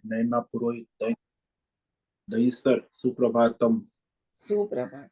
नैना पुरोहित दहीसर सुप्रभातम। सुप्रभात।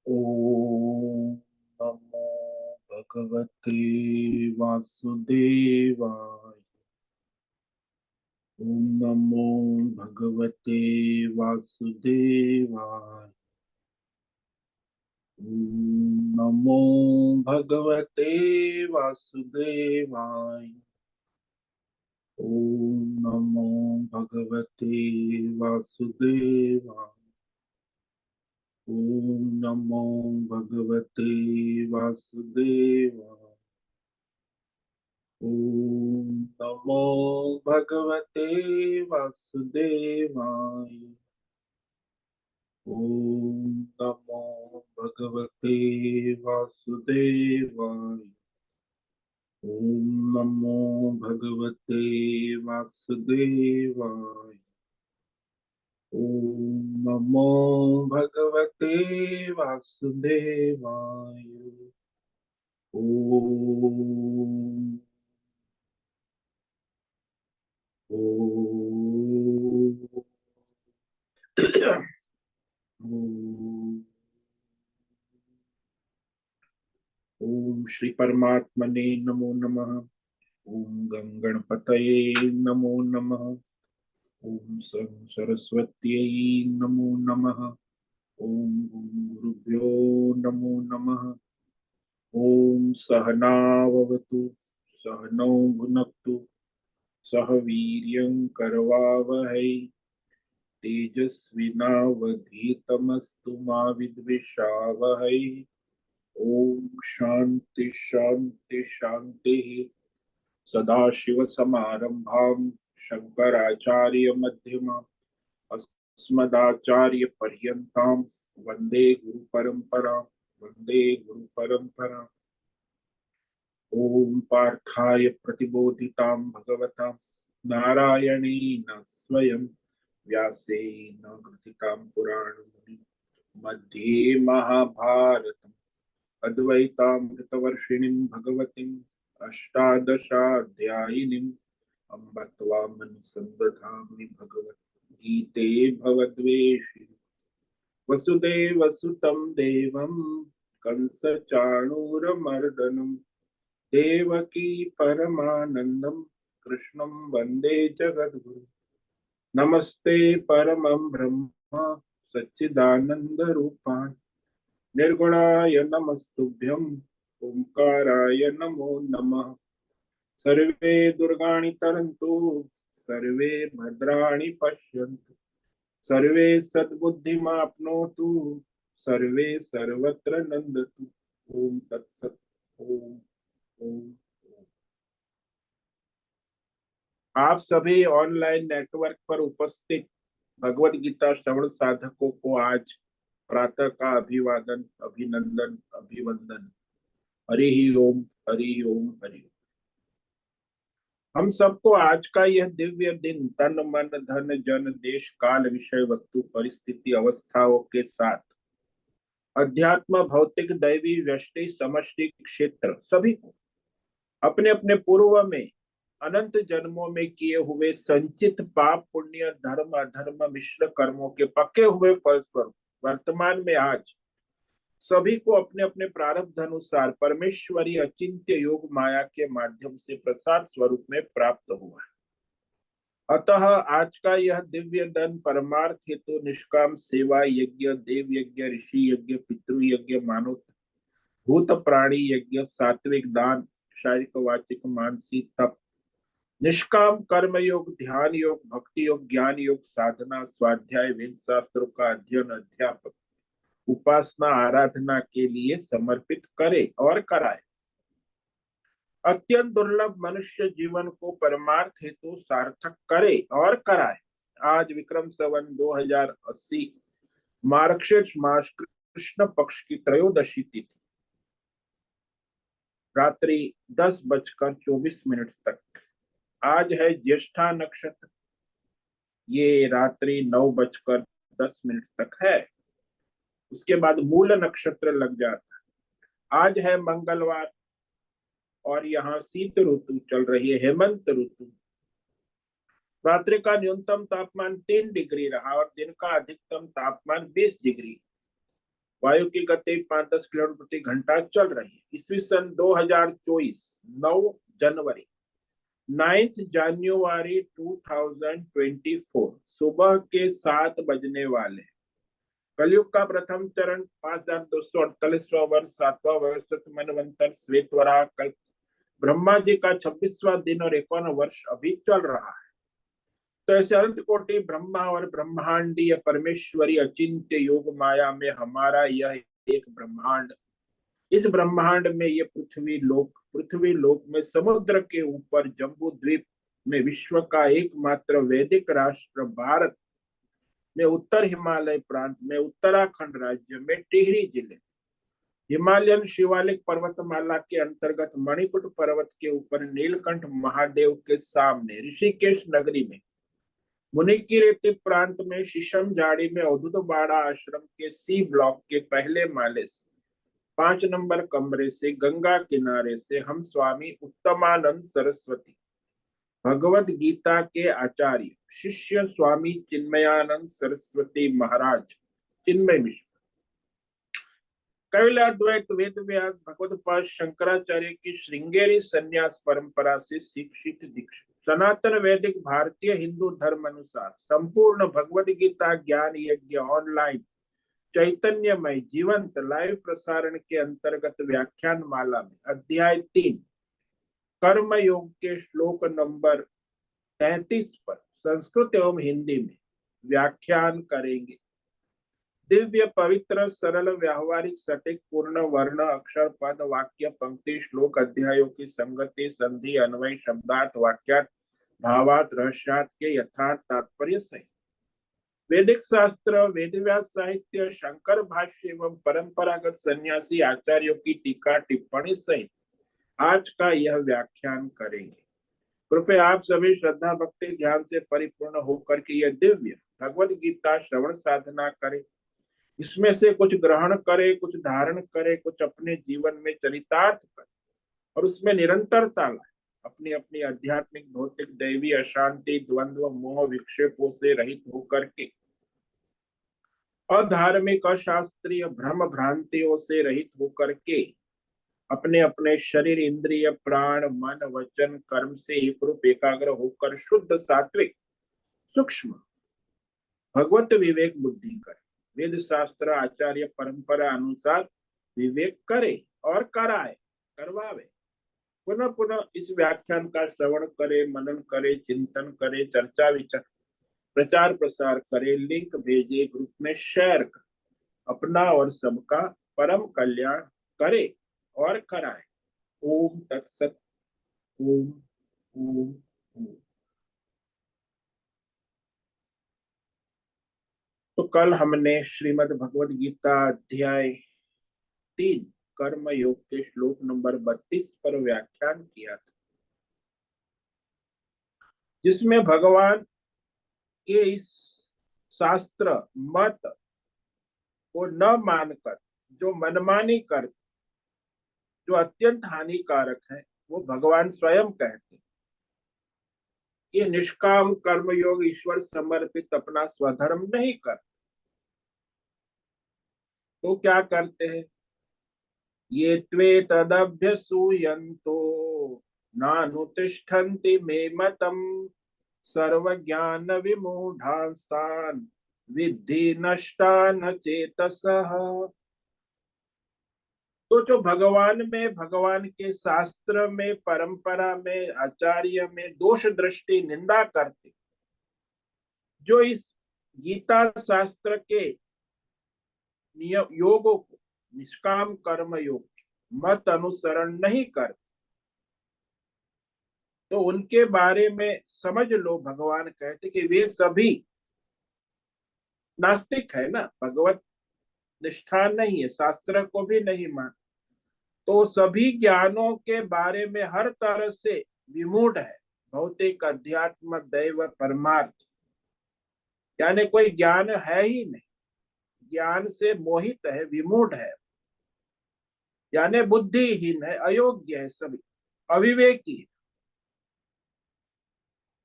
ओम नमो भगवते वासुदेवाय। ओम नमो भगवते वासुदेवाय। ओम नमो भगवते वासुदेवाय। ओम नमो भगवते वासुदेवाय। ओम नमो भगवते वासुदेवाय। ओम नमो भगवते वासुदेवाय। ओम नमो भगवते वासुदेवाय। ओम नमो भगवते वासुदेवाय। ओम नमो भगवते वासुदेवाय। ओम ओम ओम ओम श्री परमात्मने नमो नमः। ओम गं गणपतये नमो नमः। ओम सरस्वत्यै नमो नमः। ओम गुरुभ्यो नमो नमः। ओम सहनाववतु सहनौ भुनक्तु सह वीर्यं करवावहै तेजस्विनावधीतमस्तु मा विद्विषावहै। ओम शांति शांति शांति। सदाशिवसमारम्भां शङ्कराचार्यमध्यमाम् अस्मदाचार्यपर्यन्तां वन्दे गुरुपरम्परां वन्दे गुरुपरम्पराम्। ॐ पार्थाय प्रतिबोधितां भगवता नारायणेन स्वयं व्यासेन ग्रथितां पुराणमुनिं मध्ये महाभारतम् अद्वैतामृतवर्षिणीं भगवतीम् अष्टादशाध्यायिनीम् अम्ब त्वामनुसन्दधामि भगवद्गीते भवद्वेषिणि। वसुदेवसुतं देवं कंसचाणूरमर्दनं देवकी परमानन्दं कृष्णं वन्दे जगद्गुरुं। नमस्ते परमं ब्रह्म सच्चिदानन्दरूपाय निर्गुणाय नमस्तुभ्यं ओंकाराय नमो नमः। सर्वे दुर्गाणि तरन्तु सर्वे भद्राणि पश्यन्तु सर्वे सद्बुद्धिमाप्नोतु सर्वे सर्वत्र नन्दतु। ओम तत्सत्। ओम ओम। आप सभी ऑनलाइन नेटवर्क पर उपस्थित भगवत गीता श्रवण साधकों को आज प्रातः का अभिवादन अभिनंदन अभिवंदन। हरि ओम हरि ओम हरि ओम। हम सबको आज का यह दिव्य दिन तन मन धन जन देश काल विषय वस्तु परिस्थिति अवस्थाओं के साथ अध्यात्म भौतिक दैवी व्यष्टि समष्टि क्षेत्र सभी को अपने अपने पूर्व में अनंत जन्मों में किए हुए संचित पाप पुण्य धर्म अधर्म मिश्र कर्मों के पके हुए फलस्वरूप वर्तमान में आज सभी को अपने अपने प्रारब्ध अनुसार परमेश्वरी अचिंत्य योग माया के माध्यम से प्रसाद स्वरूप में प्राप्त हुआ है। अतः आज का यह दिव्य दान परमार्थ हेतु निष्काम सेवा यज्ञ देव यज्ञ ऋषि यज्ञ पितृ यज्ञ मानव भूत प्राणी यज्ञ सात्विक दान शारीरिक वाचिक मानसिक तप, निष्काम कर्म योग, ध्यान योग, भक्ति योग, ज्ञान योग, साधना, स्वाध्याय, वेद शास्त्रों का अध्ययन, अध्यापक, उपासना, आराधना के लिए समर्पित करे और कराए। अत्यंत दुर्लभ मनुष्य जीवन को परमार्थ हेतु सार्थक करे और कराए। आज विक्रम संवत 2080 मार्गशीर्ष मास कृष्ण पक्ष की त्रयोदशी तिथि, रात्रि 10:24 तक। आज है ज्येष्ठा नक्षत्र, ये रात्रि 9:10 तक है। उसके बाद मूल नक्षत्र लग जाता है। आज है मंगलवार और यहाँ शीत ऋतु चल रही है, हेमंत ऋतु। रात्रि का न्यूनतम तापमान 3 डिग्री रहा और दिन का अधिकतम तापमान 20 डिग्री। वायु की गति 5-10 किलोमीटर प्रति घंटा चल रही है। ईस्वी सन 2024 9 जनवरी 9 जनवरी 2024 सुबह के 7 बजने वाले। कलयुग का प्रथम चरण 5248वां वर्ष, 7वां वर्ष मनवंतर श्वेत वराह कल्प, ब्रह्मा जी का 26वां दिन और 51वां वर्ष अभी चल रहा है। तो ऐसे अनंत कोटि ब्रह्मा और ब्रह्मांडीय परमेश्वरी अचिंत्य योग माया में हमारा यह एक ब्रह्मांड, इस ब्रह्मांड में ये पृथ्वी लोक में समुद्र के ऊपर जम्बू द्वीप में विश्व का एकमात्र वैदिक राष्ट्र भारत में उत्तर हिमालय प्रांत में उत्तराखंड राज्य में टिहरी जिले हिमालयन शिवालिक पर्वतमाला के अंतर्गत मणिकुट पर्वत के ऊपर नीलकंठ महादेव के सामने ऋषिकेश नगरी में मुनिकीरेती प्रांत में शीशम झाड़ी में अवधूत बाड़ा आश्रम के सी ब्लॉक के पहले माले से 5 नंबर कमरे से गंगा किनारे से हम स्वामी उत्तमानंद सरस्वती भगवत गीता के आचार्य शिष्य स्वामी चिन्मयानंद सरस्वती महाराज चिन्मय मिश्र कैलाद्वैत वेद व्यास भगवत शंकराचार्य की श्रृंगेरी संन्यास परंपरा से शिक्षित दीक्षित सनातन वैदिक भारतीय हिंदू धर्म अनुसार संपूर्ण भगवत गीता ज्ञान यज्ञ ऑनलाइन चैतन्यमय जीवंत लाइव प्रसारण के अंतर्गत व्याख्यान माला में अध्याय 3 कर्म योग के श्लोक नंबर 33 पर संस्कृत एवं हिंदी में व्याख्यान करेंगे। दिव्य पवित्र सरल व्यावहारिक सटीक पूर्ण वर्ण अक्षर पद वाक्य पंक्ति श्लोक अध्यायों की संगति संधि अन्वय शब्दार्थ वाक्यार्थ भावार्थ रहस्यार्थ के यथार्थ तात्पर्य सहित वैदिक शास्त्र वेदव्यास साहित्य शंकर भाष्य एवं परंपरागत सन्यासी आचार्यों की टीका टिप्पणी सहित आज का यह व्याख्यान करेंगे। कृपया आप सभी श्रद्धा भक्ति ध्यान से परिपूर्ण होकर के यह दिव्य भगवत गीता श्रवण साधना करें। इसमें से कुछ ग्रहण करे, कुछ धारण करे, कुछ अपने जीवन में चरितार्थ करे और उसमें निरंतरता लाए। अपनी अपनी आध्यात्मिक भौतिक दैवी अशांति द्वंद्व मोह विक्षेपों से रहित होकर के अधार्मिक अशास्त्रीय भ्रम भ्रांतियों से रहित होकर के अपने अपने शरीर इंद्रिय प्राण मन वचन कर्म से एक रूप एकाग्र होकर शुद्ध सात्विक सूक्ष्म भगवत विवेक बुद्धि करे। वेद शास्त्र आचार्य परंपरा अनुसार विवेक करे और कराए करवावे। पुनः पुनः इस व्याख्यान का श्रवण करे, मनन करे, चिंतन करे, चर्चा विचार प्रचार प्रसार करे, लिंक भेजे, ग्रुप में शेयर करे, अपना और सबका परम कल्याण करे और कराए। ओम तत्सत। ओम ओम ओम। तो कल हमने श्रीमद् भगवद गीता अध्याय 3 कर्म योग के श्लोक नंबर 32 पर व्याख्यान किया था, जिसमें भगवान के इस शास्त्र मत को न मानकर जो मनमानी कर जो अत्यंत हानिकारक है, वो भगवान स्वयं कहते हैं कि निष्काम कर्म योग ईश्वर समर्पित अपना स्वधर्म नहीं कर, तो क्या करते हैं? ये त्वे तदभ्यसूयन्तो नानुतिष्ठन्ति मे मतम सर्वज्ञान विमूढ़ांस्तान् विद्धि नष्टान चेतसः। तो जो भगवान में, भगवान के शास्त्र में, परंपरा में, आचार्य में दोष दृष्टि निंदा करते, जो इस गीता शास्त्र के नियम योगों को, निष्काम कर्म योग मत अनुसरण नहीं करते, तो उनके बारे में समझ लो भगवान कहते कि वे सभी नास्तिक है ना, भगवत निष्ठा नहीं है, शास्त्र को भी नहीं मान, तो सभी ज्ञानों के बारे में हर तरह से विमूढ़ है। भौतिक, अध्यात्म, दैव, परमार्थ, यानी कोई ज्ञान है ही नहीं, ज्ञान से मोहित है, विमूढ़ है, यानी बुद्धिहीन है, अयोग्य है, सभी अविवेकी है।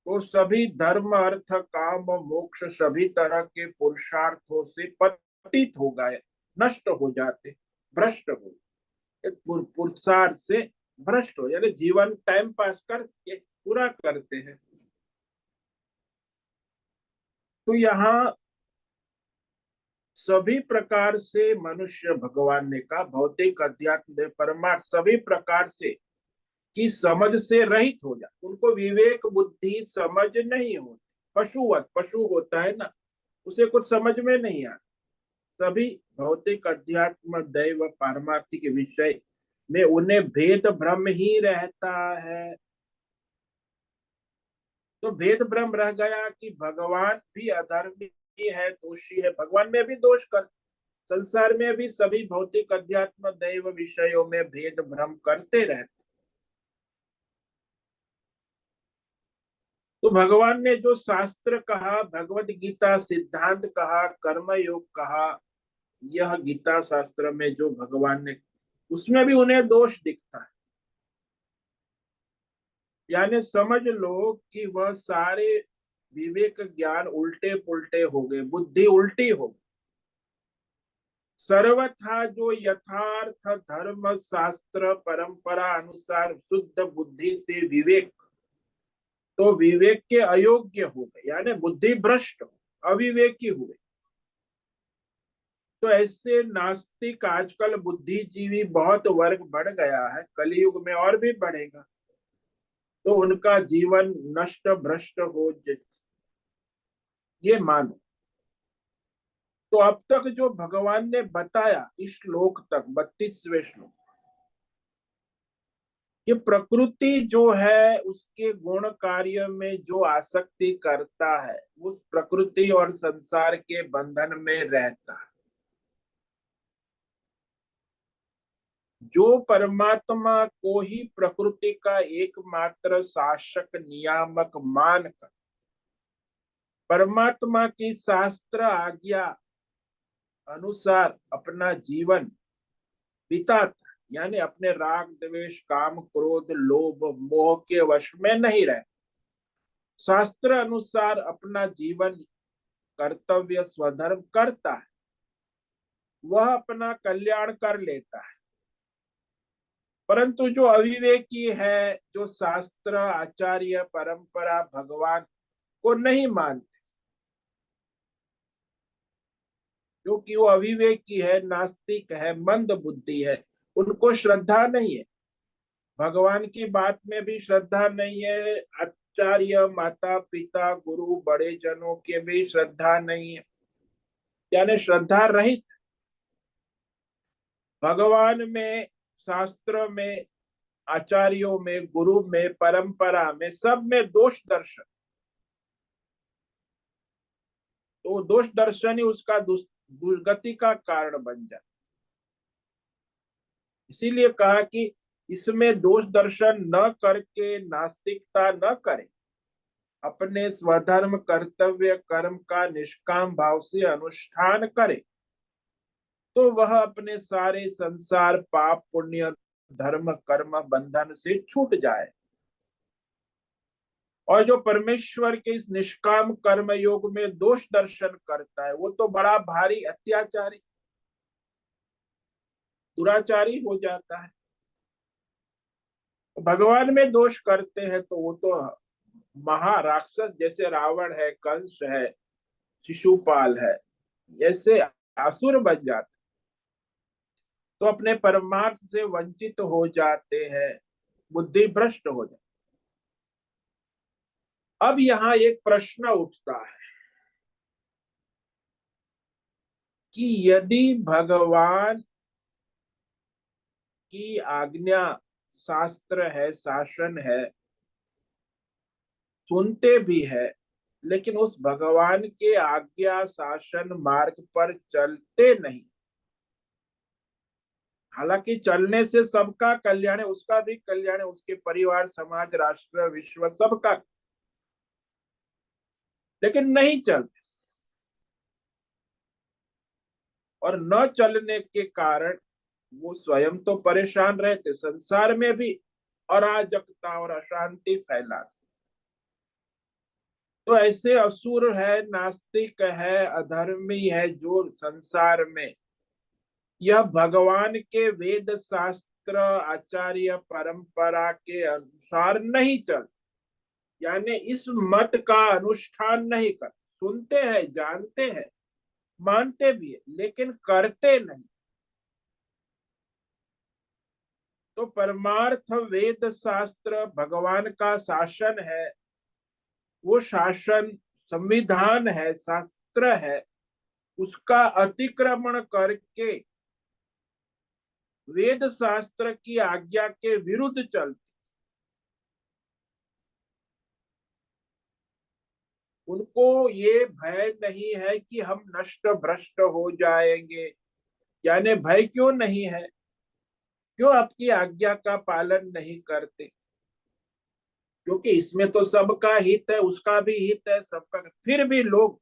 तो सभी धर्म, अर्थ, काम, मोक्ष सभी तरह के पुरुषार्थों से पतित हो गए, नष्ट हो जाते, भ्रष्ट हो, पुरुषार्थ से भ्रष्ट हो, यानी जीवन टाइम पास करके पूरा करते हैं। तो यहाँ सभी प्रकार से मनुष्य, भगवान ने कहा, भौतिक, अध्यात्म, परमार्थ सभी प्रकार से की समझ से रहित हो जाए, उनको विवेक बुद्धि समझ नहीं होती, पशुवत, पशु होता है ना, उसे कुछ समझ में नहीं आता, सभी भौतिक, अध्यात्म, दैव, पारमार्थिक विषय में उन्हें भेद भ्रम ही रहता है। तो भेद भ्रम रह गया कि भगवान भी अधर्मी है, दोषी है, भगवान में भी दोष कर, संसार में भी सभी भौतिक, अध्यात्म, दैव विषयों में भेद भ्रम करते रहते। तो भगवान ने जो शास्त्र कहा, भगवत गीता सिद्धांत कहा, कर्म योग कहा, यह गीता शास्त्र में जो भगवान ने, उसमें भी उन्हें दोष दिखता है। यानी समझ लो कि वह सारे विवेक ज्ञान उल्टे पुल्टे हो गए, बुद्धि उल्टी हो गई। सर्वथा जो यथार्थ धर्म शास्त्र परंपरा अनुसार शुद्ध बुद्धि से विवेक, तो विवेक के अयोग्य हो गए, यानी बुद्धि भ्रष्ट, अविवेकी हुए। तो ऐसे नास्तिक, आजकल बुद्धिजीवी बहुत वर्ग बढ़ गया है, कलयुग में और भी बढ़ेगा, तो उनका जीवन नष्ट भ्रष्ट हो, ये मानो। तो अब तक जो भगवान ने बताया इस श्लोक तक, 32वें श्लोक, कि प्रकृति जो है उसके गुण कार्य में जो आसक्ति करता है, उस प्रकृति और संसार के बंधन में रहता है। जो परमात्मा को ही प्रकृति का एकमात्र शासक नियामक मानकर परमात्मा की शास्त्र आज्ञा अनुसार अपना जीवन बिताता, यानी अपने राग, द्वेष, काम, क्रोध, लोभ, मोह के वश में नहीं रहे, शास्त्र अनुसार अपना जीवन कर्तव्य स्वधर्म करता है, वह अपना कल्याण कर लेता है। परंतु जो अविवेकी है, जो शास्त्र, आचार्य, परंपरा, भगवान को नहीं मानते, क्योंकि वो अविवेकी है, नास्तिक है, मंद बुद्धि है, उनको श्रद्धा नहीं है, भगवान की बात में भी श्रद्धा नहीं है, आचार्य, माता पिता, गुरु, बड़े जनों के भी श्रद्धा नहीं है, यानी श्रद्धा रहित। भगवान में, शास्त्र में, आचार्यों में, गुरु में, परंपरा में, सब में दोष दर्शन, तो दोष दर्शन ही उसका दुर्गति का कारण बन जाए। इसीलिए कहा कि इसमें दोष दर्शन न करके नास्तिकता न करे, अपने स्वधर्म कर्तव्य कर्म का निष्काम भाव से अनुष्ठान करे, तो वह अपने सारे संसार पाप पुण्य धर्म कर्म बंधन से छूट जाए। और जो परमेश्वर के इस निष्काम कर्म योग में दोष दर्शन करता है, वो तो बड़ा भारी अत्याचारी, दुराचारी हो जाता है। भगवान में दोष करते हैं तो वो तो महाराक्षस, जैसे रावण है, कंस है, शिशुपाल है, ऐसे असुर बन जाते। तो अपने परमार्थ से वंचित हो जाते हैं, बुद्धि भ्रष्ट हो जाती। अब यहाँ एक प्रश्न उठता है कि यदि भगवान की आज्ञा, शास्त्र है, शासन है, सुनते भी है, लेकिन उस भगवान के आज्ञा शासन मार्ग पर चलते नहीं। हालांकि चलने से सबका कल्याण है, उसका भी कल्याण है, उसके परिवार, समाज, राष्ट्र, विश्व, सबका, लेकिन नहीं चलते। और न चलने के कारण वो स्वयं तो परेशान रहते, संसार में भी अराजकता और अशांति फैला। तो ऐसे असुर है, नास्तिक है, अधर्मी है, जो संसार में यह भगवान के वेद शास्त्र आचार्य परंपरा के अनुसार नहीं चल, यानी इस मत का अनुष्ठान नहीं कर, सुनते हैं, जानते हैं, मानते भी है, लेकिन करते नहीं। तो परमार्थ वेद शास्त्र भगवान का शासन है, वो शासन संविधान है, शास्त्र है, उसका अतिक्रमण करके वेद शास्त्र की आज्ञा के विरुद्ध चलते, उनको ये भय नहीं है कि हम नष्ट भ्रष्ट हो जाएंगे। यानी भय क्यों नहीं है? क्यों आपकी आज्ञा का पालन नहीं करते? क्योंकि इसमें तो सबका हित है, उसका भी हित है, सबका। फिर भी लोग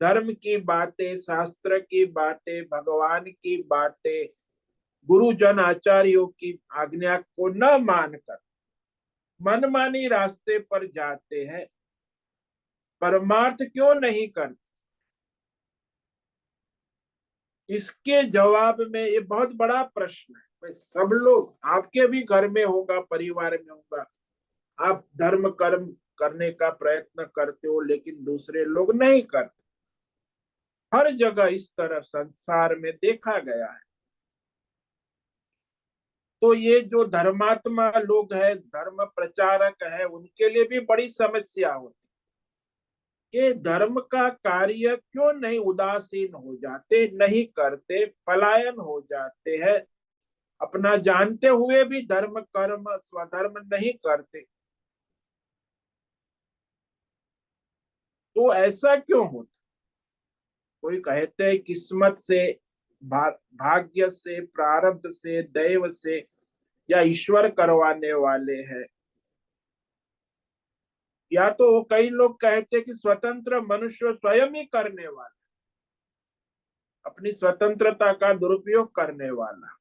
धर्म की बातें, शास्त्र की बातें, भगवान की बातें, गुरुजन आचार्यों की आज्ञा को न मानकर मनमानी रास्ते पर जाते हैं, परमार्थ क्यों नहीं करते? इसके जवाब में ये बहुत बड़ा प्रश्न है। भाई सब लोग, आपके भी घर में होगा, परिवार में होगा, आप धर्म कर्म करने का प्रयत्न करते हो, लेकिन दूसरे लोग नहीं करते। हर जगह इस तरह संसार में देखा गया है। तो ये जो धर्मात्मा लोग हैं, धर्म प्रचारक है, उनके लिए भी बड़ी समस्या होती कि धर्म का कार्य क्यों नहीं, उदासीन हो जाते, नहीं करते, पलायन हो जाते हैं, अपना जानते हुए भी धर्म कर्म स्वधर्म नहीं करते। तो ऐसा क्यों होता? कोई कहते हैं किस्मत से, भाग्य से, प्रारब्ध से, दैव से, या ईश्वर करवाने वाले हैं। या तो कई लोग कहते हैं कि स्वतंत्र मनुष्य स्वयं ही करने वाला, अपनी स्वतंत्रता का दुरुपयोग करने वाला।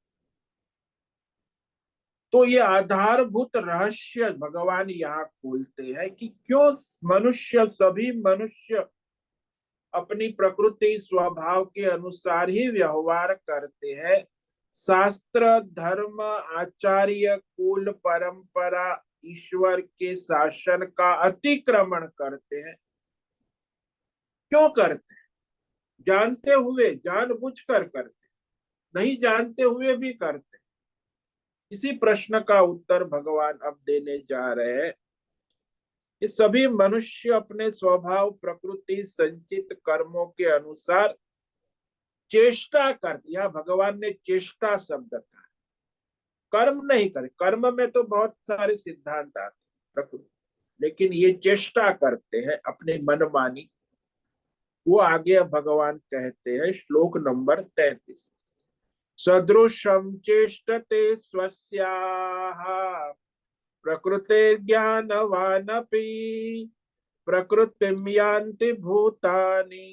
तो ये आधारभूत रहस्य भगवान यहाँ खोलते हैं कि क्यों मनुष्य, सभी मनुष्य अपनी प्रकृति स्वभाव के अनुसार ही व्यवहार करते हैं, शास्त्र, धर्म, आचार्य, कुल, परंपरा, ईश्वर के शासन का अतिक्रमण करते हैं। क्यों करते हैं? जानते हुए, जानबूझकर करते, नहीं जानते हुए भी करते। इसी प्रश्न का उत्तर भगवान अब देने जा रहे हैं कि सभी मनुष्य अपने स्वभाव, प्रकृति, संचित कर्मों के अनुसार चेष्टा करते। यह भगवान ने चेष्टा शब्द कहा, कर्म नहीं करे। कर्म में तो बहुत सारे सिद्धांत आते प्रकृति, लेकिन ये चेष्टा करते हैं अपनी मनमानी। वो आगे भगवान कहते हैं, श्लोक नंबर 33, सदृशं चेष्टते स्वस्याः प्रकृतिर्ज्ञानवानपि प्रकृतिं यान्ति भूतानि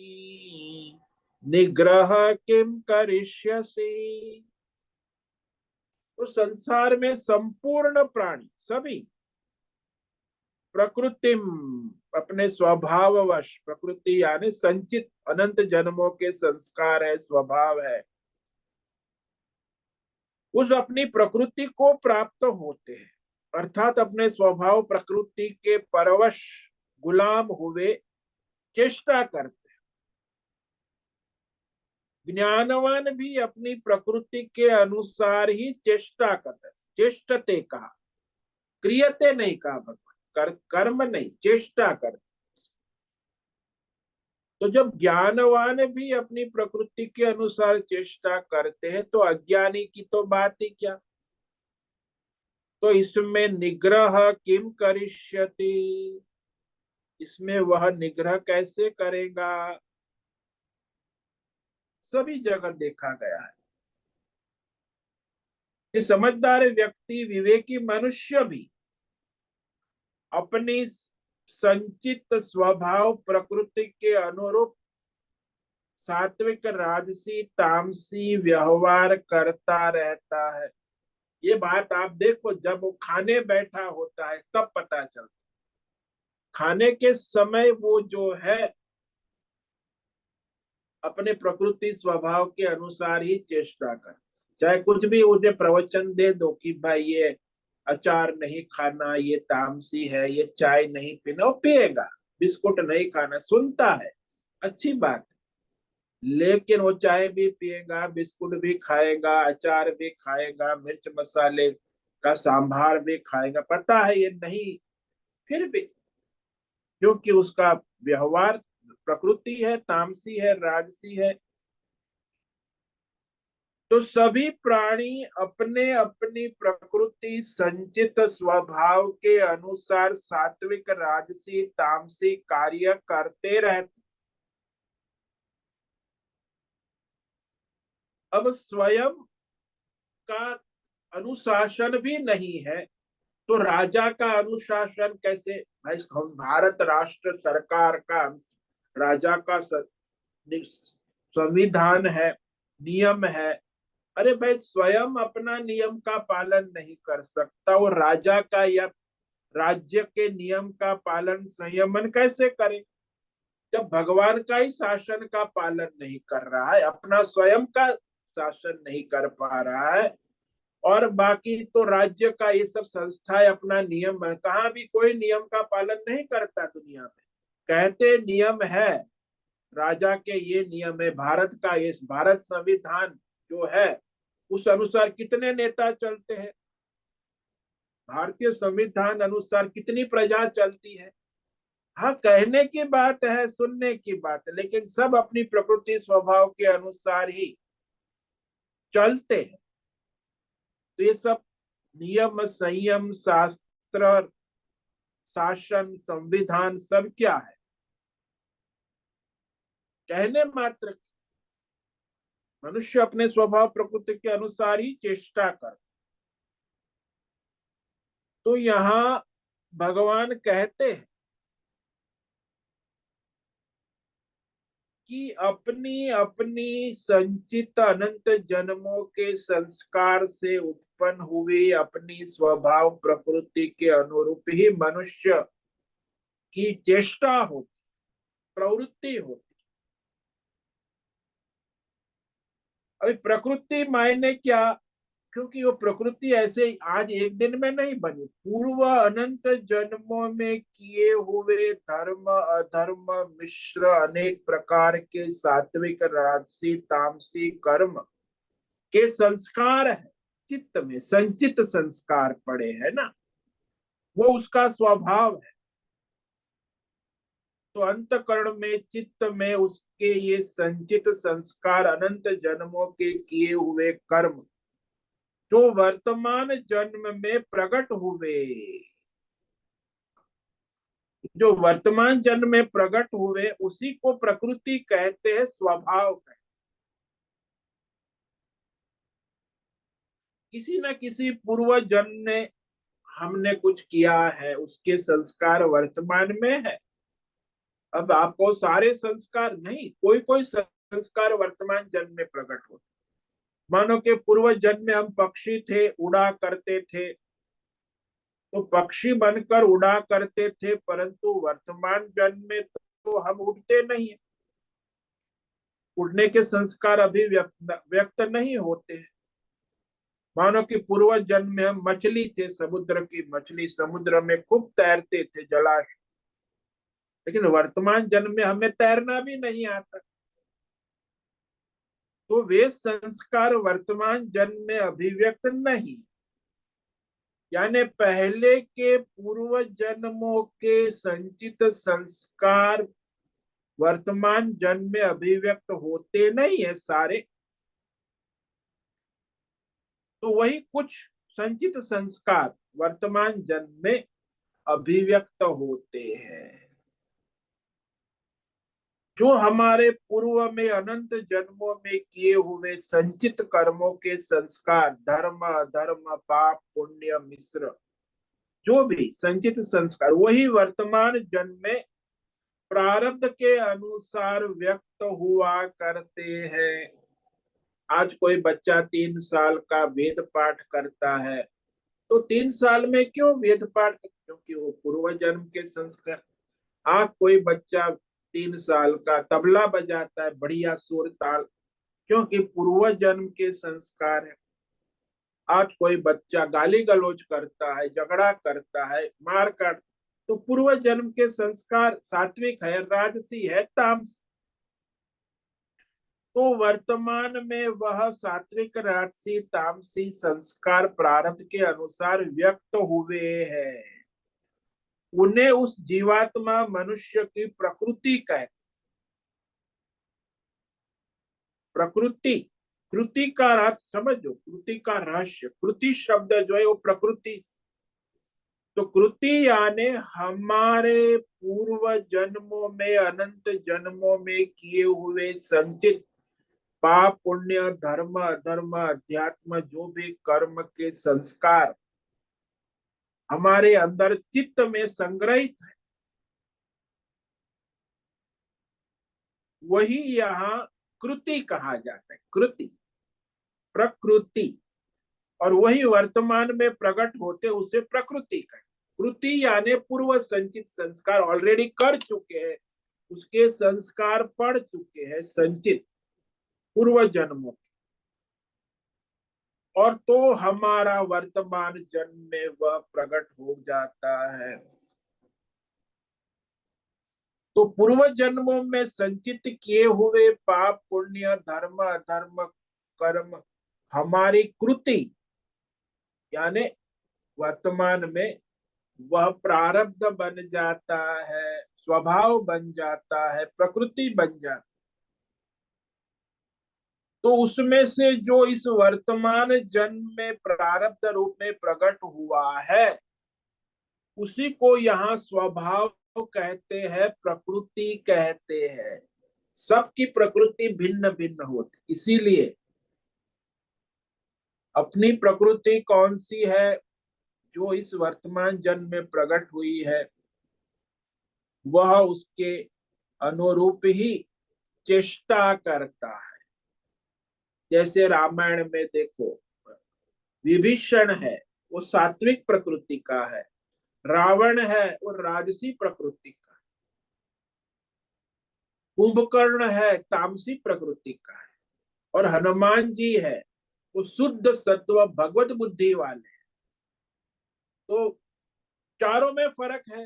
निग्रह किम करिष्यसि। तो संसार में संपूर्ण प्राणी सभी प्रकृति, अपने स्वभाववश, प्रकृति यानी संचित अनंत जन्मों के संस्कार है, स्वभाव है, उस अपनी प्रकृति को प्राप्त होते हैं, अर्थात अपने स्वभाव प्रकृति के परवश गुलाम हुए चेष्टा करते हैं। ज्ञानवान भी अपनी प्रकृति के अनुसार ही चेष्टा करते, चेष्टते कहा, क्रियते नहीं कहा भगवान, कर्म नहीं, चेष्टा करते। तो जब ज्ञानवान भी अपनी प्रकृति के अनुसार चेष्टा करते हैं तो अज्ञानी की तो बात ही क्या। तो इसमें निग्रह किम करिष्यति, इसमें वह निग्रह कैसे करेगा। सभी जगह देखा गया है कि समझदार व्यक्ति, विवेकी मनुष्य भी अपनी संचित स्वभाव प्रकृति के अनुरूप सात्विक राजसी तामसी व्यवहार करता रहता है। ये बात आप देखो, जब वो खाने बैठा होता है तब पता चलता, खाने के समय वो जो है अपने प्रकृति स्वभाव के अनुसार ही चेष्टा कर। चाहे कुछ भी उसे प्रवचन दे दो कि भाई ये अचार नहीं खाना, ये तामसी है, ये चाय नहीं पीना, वो पिएगा। बिस्कुट नहीं खाना, सुनता है, अच्छी बात, लेकिन वो चाय भी पिएगा, बिस्कुट भी खाएगा, अचार भी खाएगा, मिर्च मसाले का सांभार भी खाएगा, पता है ये नहीं, फिर भी क्योंकि उसका व्यवहार प्रकृति है, तामसी है, राजसी है। तो सभी प्राणी अपने अपनी प्रकृति संचित स्वभाव के अनुसार सात्विक राजसी तामसी कार्य करते रहते। अब स्वयं का अनुशासन भी नहीं है तो राजा का अनुशासन कैसे। भाई हम भारत राष्ट्र सरकार का, राजा का संविधान है, नियम है। अरे भाई स्वयं अपना नियम का पालन नहीं कर सकता, वो राजा का या राज्य के नियम का पालन संयमन कैसे करे। जब भगवान का ही शासन का पालन नहीं कर रहा है, अपना स्वयं का शासन नहीं कर पा रहा है, और बाकी तो राज्य का ये सब संस्थाएं अपना नियम है, कहाँ भी कोई नियम का पालन नहीं करता दुनिया में। कहते नियम है, राजा के ये नियम है, भारत का ये भारत संविधान जो है उस अनुसार कितने नेता चलते हैं, भारतीय संविधान अनुसार कितनी प्रजा चलती है। हाँ कहने की बात है, सुनने की बात है, लेकिन सब अपनी प्रकृति स्वभाव के अनुसार ही चलते हैं। तो ये सब नियम संयम शास्त्र शासन संविधान सब क्या है, कहने मात्र। मनुष्य अपने स्वभाव प्रकृति के अनुसार ही चेष्टा कर। तो यहाँ भगवान कहते हैं कि अपनी अपनी संचित अनंत जन्मों के संस्कार से उत्पन्न हुई अपनी स्वभाव प्रकृति के अनुरूप ही मनुष्य की चेष्टा होती, प्रवृत्ति होती। अभी प्रकृति मायने क्या, क्योंकि वो प्रकृति ऐसे आज एक दिन में नहीं बनी, पूर्व अनंत जन्मों में किए हुए धर्म अधर्म मिश्र अनेक प्रकार के सात्विक राजसी तामसी कर्म के संस्कार है, चित्त में संचित संस्कार पड़े है ना, वो उसका स्वभाव है। तो अंतकरण में चित्त में उसके ये संचित संस्कार अनंत जन्मों के किए हुए कर्म जो वर्तमान जन्म में प्रकट हुए, जो वर्तमान जन्म में प्रकट हुए उसी को प्रकृति कहते हैं, स्वभाव कहते हैं। किसी न किसी पूर्व जन्म ने हमने कुछ किया है, उसके संस्कार वर्तमान में है। अब आपको सारे संस्कार नहीं, कोई कोई संस्कार वर्तमान जन्म में प्रकट होते। मानो कि पूर्व जन्म में हम पक्षी थे, उड़ा करते थे, तो पक्षी बनकर उड़ा करते थे, परंतु वर्तमान जन्म में तो हम उड़ते नहीं है, उड़ने के संस्कार अभी व्यक्त नहीं होते हैं। मानो कि पूर्व जन्म में हम मछली थे, समुद्र की मछली, समुद्र में खूब तैरते थे जलाशय, लेकिन वर्तमान जन्म में हमें तैरना भी नहीं आता। तो वे संस्कार वर्तमान जन्म में अभिव्यक्त नहीं, यानी पहले के पूर्व जन्मों के संचित संस्कार वर्तमान जन्म में अभिव्यक्त होते नहीं है सारे। तो वही कुछ संचित संस्कार वर्तमान जन्म में अभिव्यक्त होते हैं, जो हमारे पूर्व में अनंत जन्मों में किए हुए संचित कर्मों के संस्कार, धर्म अधर्म पाप पुण्य मिश्र, जो भी संचित संस्कार वही वर्तमान जन्म में प्रारब्ध के अनुसार व्यक्त हुआ करते हैं। आज कोई बच्चा 3 साल का वेद पाठ करता है, तो 3 साल में क्यों वेद पाठ? क्योंकि वो पूर्व जन्म के संस्कार। आज कोई बच्चा 3 साल का तबला बजाता है, बढ़िया सुर ताल, क्योंकि पूर्व जन्म के संस्कार है। आज कोई बच्चा गाली गलौज करता है, झगड़ा करता है, मार काट, तो पूर्व जन्म के संस्कार सात्विक है, राजसी है, तामस। तो वर्तमान में वह सात्विक राजसी तामसी संस्कार प्रारब्ध के अनुसार व्यक्त हुए हैं, उन्हें उस जीवात्मा मनुष्य की प्रकृति कहते। प्रकृति, कृति का अर्थ समझो, कृति का रहस्य, कृति शब्द जो है वो प्रकृति। तो कृति यानी हमारे पूर्व जन्मों में अनंत जन्मों में किए हुए संचित पाप पुण्य धर्म अधर्म अध्यात्म जो भी कर्म के संस्कार हमारे अंदर चित्त में संग्रहित है, वही यहाँ कृति कहा जाता है। कृति, प्रकृति, और वही वर्तमान में प्रकट होते उसे प्रकृति का। कृति यानी पूर्व संचित संस्कार ऑलरेडी कर चुके हैं, उसके संस्कार पड़ चुके हैं संचित पूर्व जन्मों, और तो हमारा वर्तमान जन्म में वह प्रकट हो जाता है। तो पूर्व जन्मों में संचित किए हुए पाप पुण्य धर्म अधर्म कर्म हमारी कृति यानी वर्तमान में वह प्रारब्ध बन जाता है, स्वभाव बन जाता है, प्रकृति बन जाती। तो उसमें से जो इस वर्तमान जन्म में प्रारब्ध रूप में प्रकट हुआ है, उसी को यहाँ स्वभाव कहते हैं, प्रकृति कहते हैं। सबकी प्रकृति भिन्न भिन्न होती, इसीलिए अपनी प्रकृति कौन सी है जो इस वर्तमान जन्म में प्रकट हुई है, वह उसके अनुरूप ही चेष्टा करता है। जैसे रामायण में देखो, विभीषण है वो सात्विक प्रकृति का है, रावण है वो राजसी प्रकृति का, कुंभकर्ण है तामसी प्रकृति का है, और हनुमान जी है वो शुद्ध सत्व भगवत बुद्धि वाले। तो चारों में फर्क है।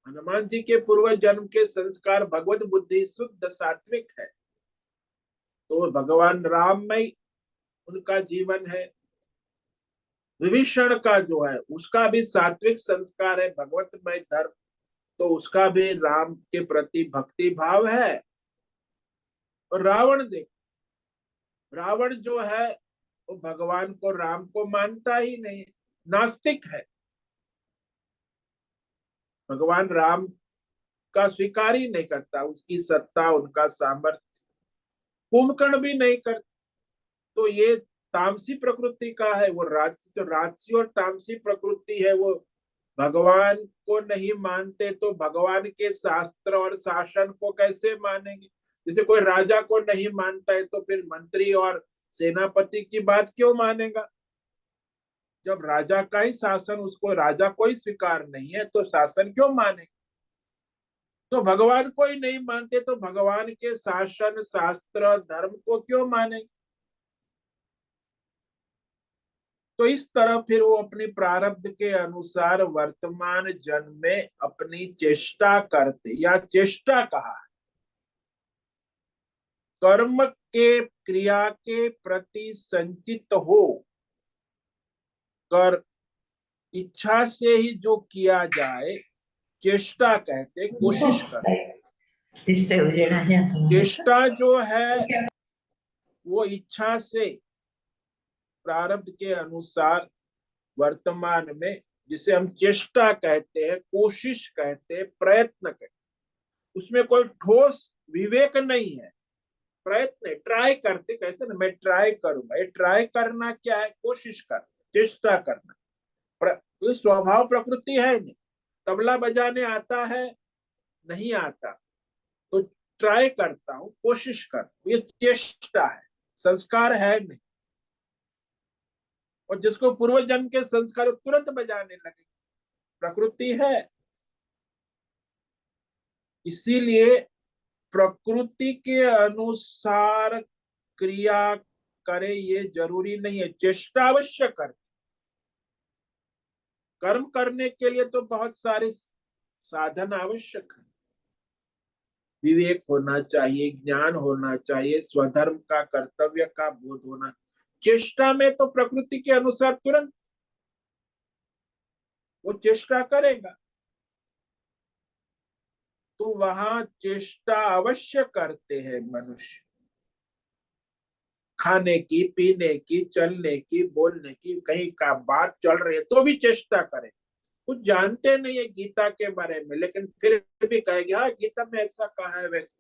हनुमान जी के पूर्व जन्म के संस्कार भगवत बुद्धि शुद्ध सात्विक है, तो भगवान राम में उनका जीवन है। विभीषण का जो है उसका भी सात्विक संस्कार है, भगवतमय धर्म, तो उसका भी राम के प्रति भक्ति भाव है। और रावण देख, रावण जो है वो भगवान को राम को मानता ही नहीं, नास्तिक है, भगवान राम का स्वीकार ही नहीं करता, उसकी सत्ता उनका सामर्थ्य कुंभकर्ण भी नहीं कर। तो ये तामसी प्रकृति का है, वो राजसी, जो राजसी और तामसी प्रकृति है वो भगवान को नहीं मानते, तो भगवान के शास्त्र और शासन को कैसे मानेंगे? जैसे कोई राजा को नहीं मानता है तो फिर मंत्री और सेनापति की बात क्यों मानेगा? जब राजा का ही शासन उसको, राजा को ही स्वीकार नहीं है, तो शासन क्यों मानेगा? तो भगवान को ही नहीं मानते तो भगवान के शासन शास्त्र धर्म को क्यों मानेंगे? तो इस तरह फिर वो अपनी प्रारब्ध के अनुसार वर्तमान जन्म में अपनी चेष्टा करते, या चेष्टा कहा, कर्म के क्रिया के प्रति संचित हो कर इच्छा से ही जो किया जाए चेष्टा कहते, कोशिश कर। चेष्टा जो है वो इच्छा से प्रारब्ध के अनुसार वर्तमान में, जिसे हम चेष्टा कहते हैं, कोशिश कहते हैं, प्रयत्न कहते हैं, उसमें कोई ठोस विवेक नहीं है। प्रयत्न, ट्राई करते, कैसे ना मैं ट्राई करूंगा, ये ट्राई करना क्या है? कोशिश करना, चेष्टा करना। तो स्वभाव प्रकृति है नहीं। तबला बजाने आता है? नहीं आता, तो ट्राई करता हूं, कोशिश करता हूं, ये चेष्टा है, संस्कार है नहीं। और जिसको पूर्व जन्म के संस्कार तुरंत बजाने लगे, प्रकृति है। इसीलिए प्रकृति के अनुसार क्रिया करे ये जरूरी नहीं है, चेष्टा अवश्य करे। कर्म करने के लिए तो बहुत सारे साधन आवश्यक है। विवेक होना चाहिए, ज्ञान होना चाहिए, स्वधर्म का, कर्तव्य का बोध होना। चेष्टा में तो प्रकृति के अनुसार तुरंत वो चेष्टा करेगा, तो वहां चेष्टा अवश्य करते हैं मनुष्य। खाने की, पीने की, चलने की, बोलने की, कहीं का बात चल रही है तो भी चेष्टा करें। कुछ जानते नहीं है गीता के बारे में, लेकिन फिर भी कहेंगे हाँ गीता में ऐसा कहा है, वैसे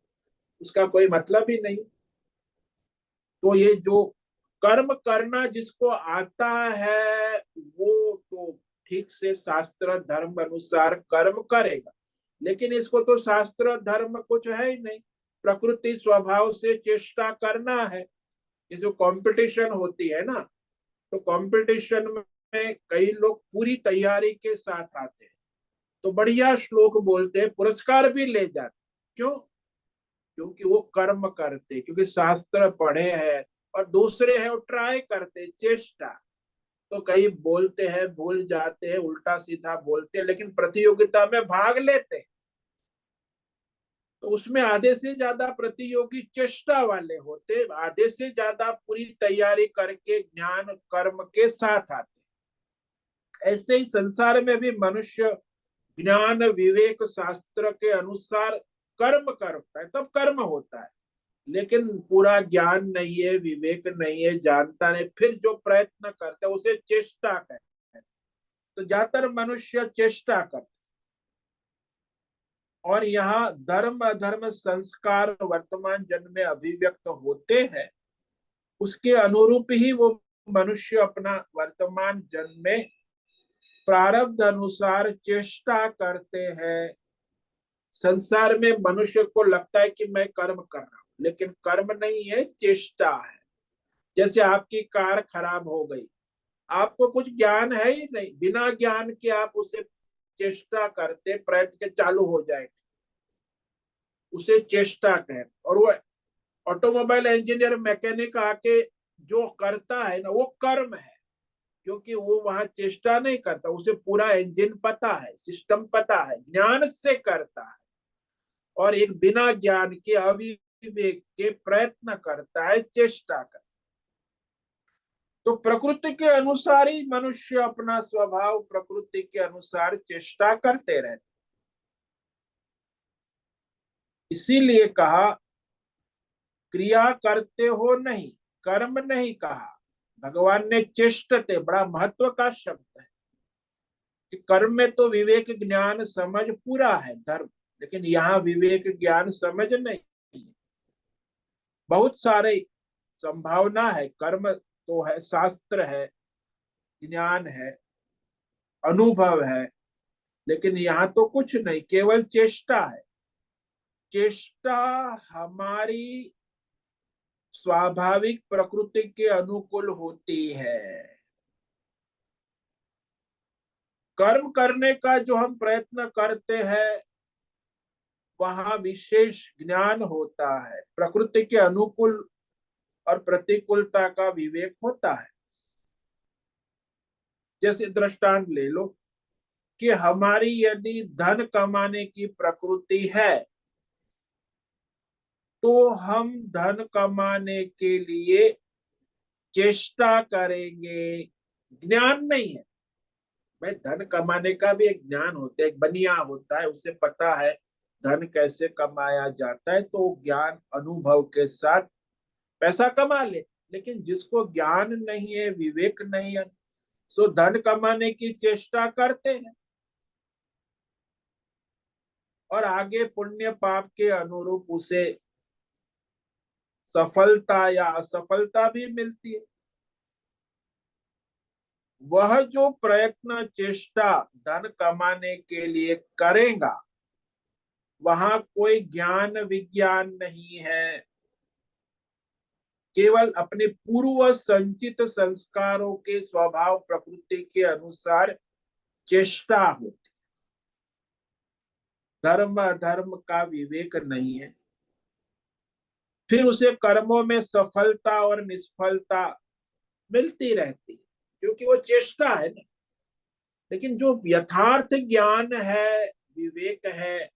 उसका कोई मतलब ही नहीं। तो ये जो कर्म करना जिसको आता है वो तो ठीक से शास्त्र धर्म अनुसार कर्म करेगा, लेकिन इसको तो शास्त्र धर्म कुछ है ही नहीं। प्रकृति स्वभाव से चेष्टा करना है। ये जो कंपटीशन होती है ना, तो कंपटीशन में कई लोग पूरी तैयारी के साथ आते हैं, तो बढ़िया श्लोक बोलते हैं, पुरस्कार भी ले जाते। क्यों? क्योंकि वो कर्म करते, क्योंकि शास्त्र पढ़े हैं। और दूसरे हैं वो ट्राई करते, चेष्टा। तो कई बोलते हैं, भूल जाते हैं, उल्टा सीधा बोलते हैं, लेकिन प्रतियोगिता में भाग लेते हैं, तो उसमें आधे से ज्यादा प्रतियोगी चेष्टा वाले होते, आधे से ज्यादा पूरी तैयारी करके ज्ञान कर्म के साथ आते। ऐसे ही संसार में भी मनुष्य ज्ञान विवेक शास्त्र के अनुसार कर्म करता है, तब कर्म होता है। लेकिन पूरा ज्ञान नहीं है, विवेक नहीं है, जानता नहीं, फिर जो प्रयत्न करता है उसे चेष्टा कहते हैं। तो ज्यादातर मनुष्य चेष्टा करते, और यहाँ धर्म अधर्म संस्कार वर्तमान जन्म में अभिव्यक्त होते हैं, उसके अनुरूप ही वो मनुष्य अपना वर्तमान जन्म में प्रारब्ध अनुसार चेष्टा करते हैं। संसार में मनुष्य को लगता है कि मैं कर्म कर रहा हूं, लेकिन कर्म नहीं है, चेष्टा है। जैसे आपकी कार खराब हो गई, आपको कुछ ज्ञान है ही नहीं, बिना ज्ञान के आप उसे चेष्टा करते, प्रयत्न के चालू हो जाए, उसे चेष्टा कहे। और वो ऑटोमोबाइल इंजीनियर मैकेनिक आके जो करता है ना, वो कर्म है, क्योंकि वो वहां चेष्टा नहीं करता, उसे पूरा इंजन पता है, सिस्टम पता है, ज्ञान से करता है। और एक बिना ज्ञान के अविवेक के प्रयत्न करता है, चेष्टा करता है। तो प्रकृति के अनुसार ही मनुष्य अपना स्वभाव प्रकृति के अनुसार चेष्टा करते रहते। इसीलिए कहा क्रिया करते हो नहीं, कर्म नहीं कहा। भगवान ने चेष्टते, बड़ा महत्व का शब्द है कि कर्म में तो विवेक ज्ञान समझ पूरा है धर्म, लेकिन यहाँ विवेक ज्ञान समझ नहीं है। बहुत सारे संभावना है, कर्म तो है, शास्त्र है, ज्ञान है, अनुभव है, लेकिन यहाँ तो कुछ नहीं, केवल चेष्टा है। चेष्टा हमारी स्वाभाविक प्रकृति के अनुकूल होती है। कर्म करने का जो हम प्रयत्न करते हैं वहां विशेष ज्ञान होता है, प्रकृति के अनुकूल और प्रतिकूलता का विवेक होता है। जैसे दृष्टांत ले लो कि हमारी यदि धन कमाने की प्रकृति है, तो हम धन कमाने के लिए चेष्टा करेंगे। ज्ञान नहीं है भाई, धन कमाने का भी एक ज्ञान होता है, एक बनिया होता है, उसे पता है धन कैसे कमाया जाता है, तो ज्ञान अनुभव के साथ पैसा कमा ले। लेकिन जिसको ज्ञान नहीं है, विवेक नहीं है, सो धन कमाने की चेष्टा करते हैं और आगे पुण्य पाप के अनुरूप उसे सफलता या असफलता भी मिलती है। वह जो प्रयत्न चेष्टा धन कमाने के लिए करेगा, वहां कोई ज्ञान विज्ञान नहीं है, केवल अपने पूर्व संचित संस्कारों के स्वभाव प्रकृति के अनुसार चेष्टा होती। धर्म अधर्म का विवेक नहीं है, फिर उसे कर्मों में सफलता और निष्फलता मिलती रहती है, क्योंकि वो चेष्टा है ना। लेकिन जो यथार्थ ज्ञान है, विवेक है,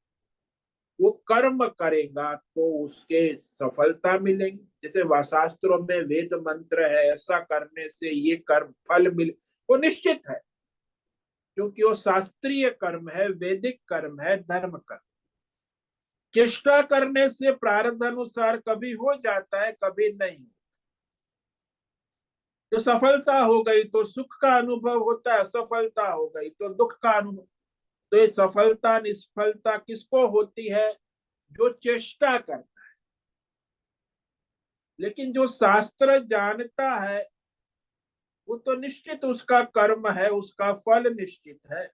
वो कर्म करेगा तो उसके सफलता मिलेगी। जैसे शास्त्रों में वेद मंत्र है, ऐसा करने से ये कर्म फल मिले, वो निश्चित है, क्योंकि वो शास्त्रीय कर्म है, वैदिक कर्म है, धर्म कर्म। चेष्टा करने से प्रारब्ध अनुसार कभी हो जाता है, कभी नहीं। तो सफलता हो गई तो सुख का अनुभव होता है, असफलता हो गई तो दुख का अनुभव। तो ये सफलता निष्फलता किसको होती है? जो चेष्टा करता है। लेकिन जो शास्त्र जानता है, वो तो निश्चित उसका कर्म है, उसका फल निश्चित है।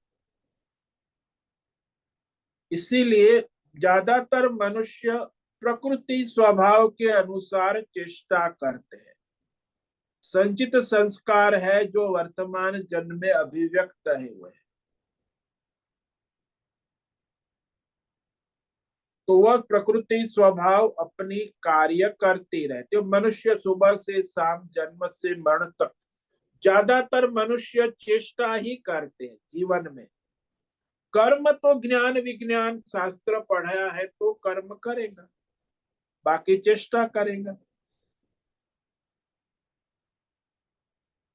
इसीलिए ज्यादातर मनुष्य प्रकृति स्वभाव के अनुसार चेष्टा करते हैं। संचित संस्कार है जो वर्तमान जन्म में अभिव्यक्त है हुए हैं, तो वह प्रकृति स्वभाव अपनी कार्य करती रहती है। मनुष्य सुबह से शाम, जन्म से मरण तक ज्यादातर मनुष्य चेष्टा ही करते हैं जीवन में। कर्म तो ज्ञान विज्ञान शास्त्र पढ़ाया है तो कर्म करेगा, बाकी चेष्टा करेगा।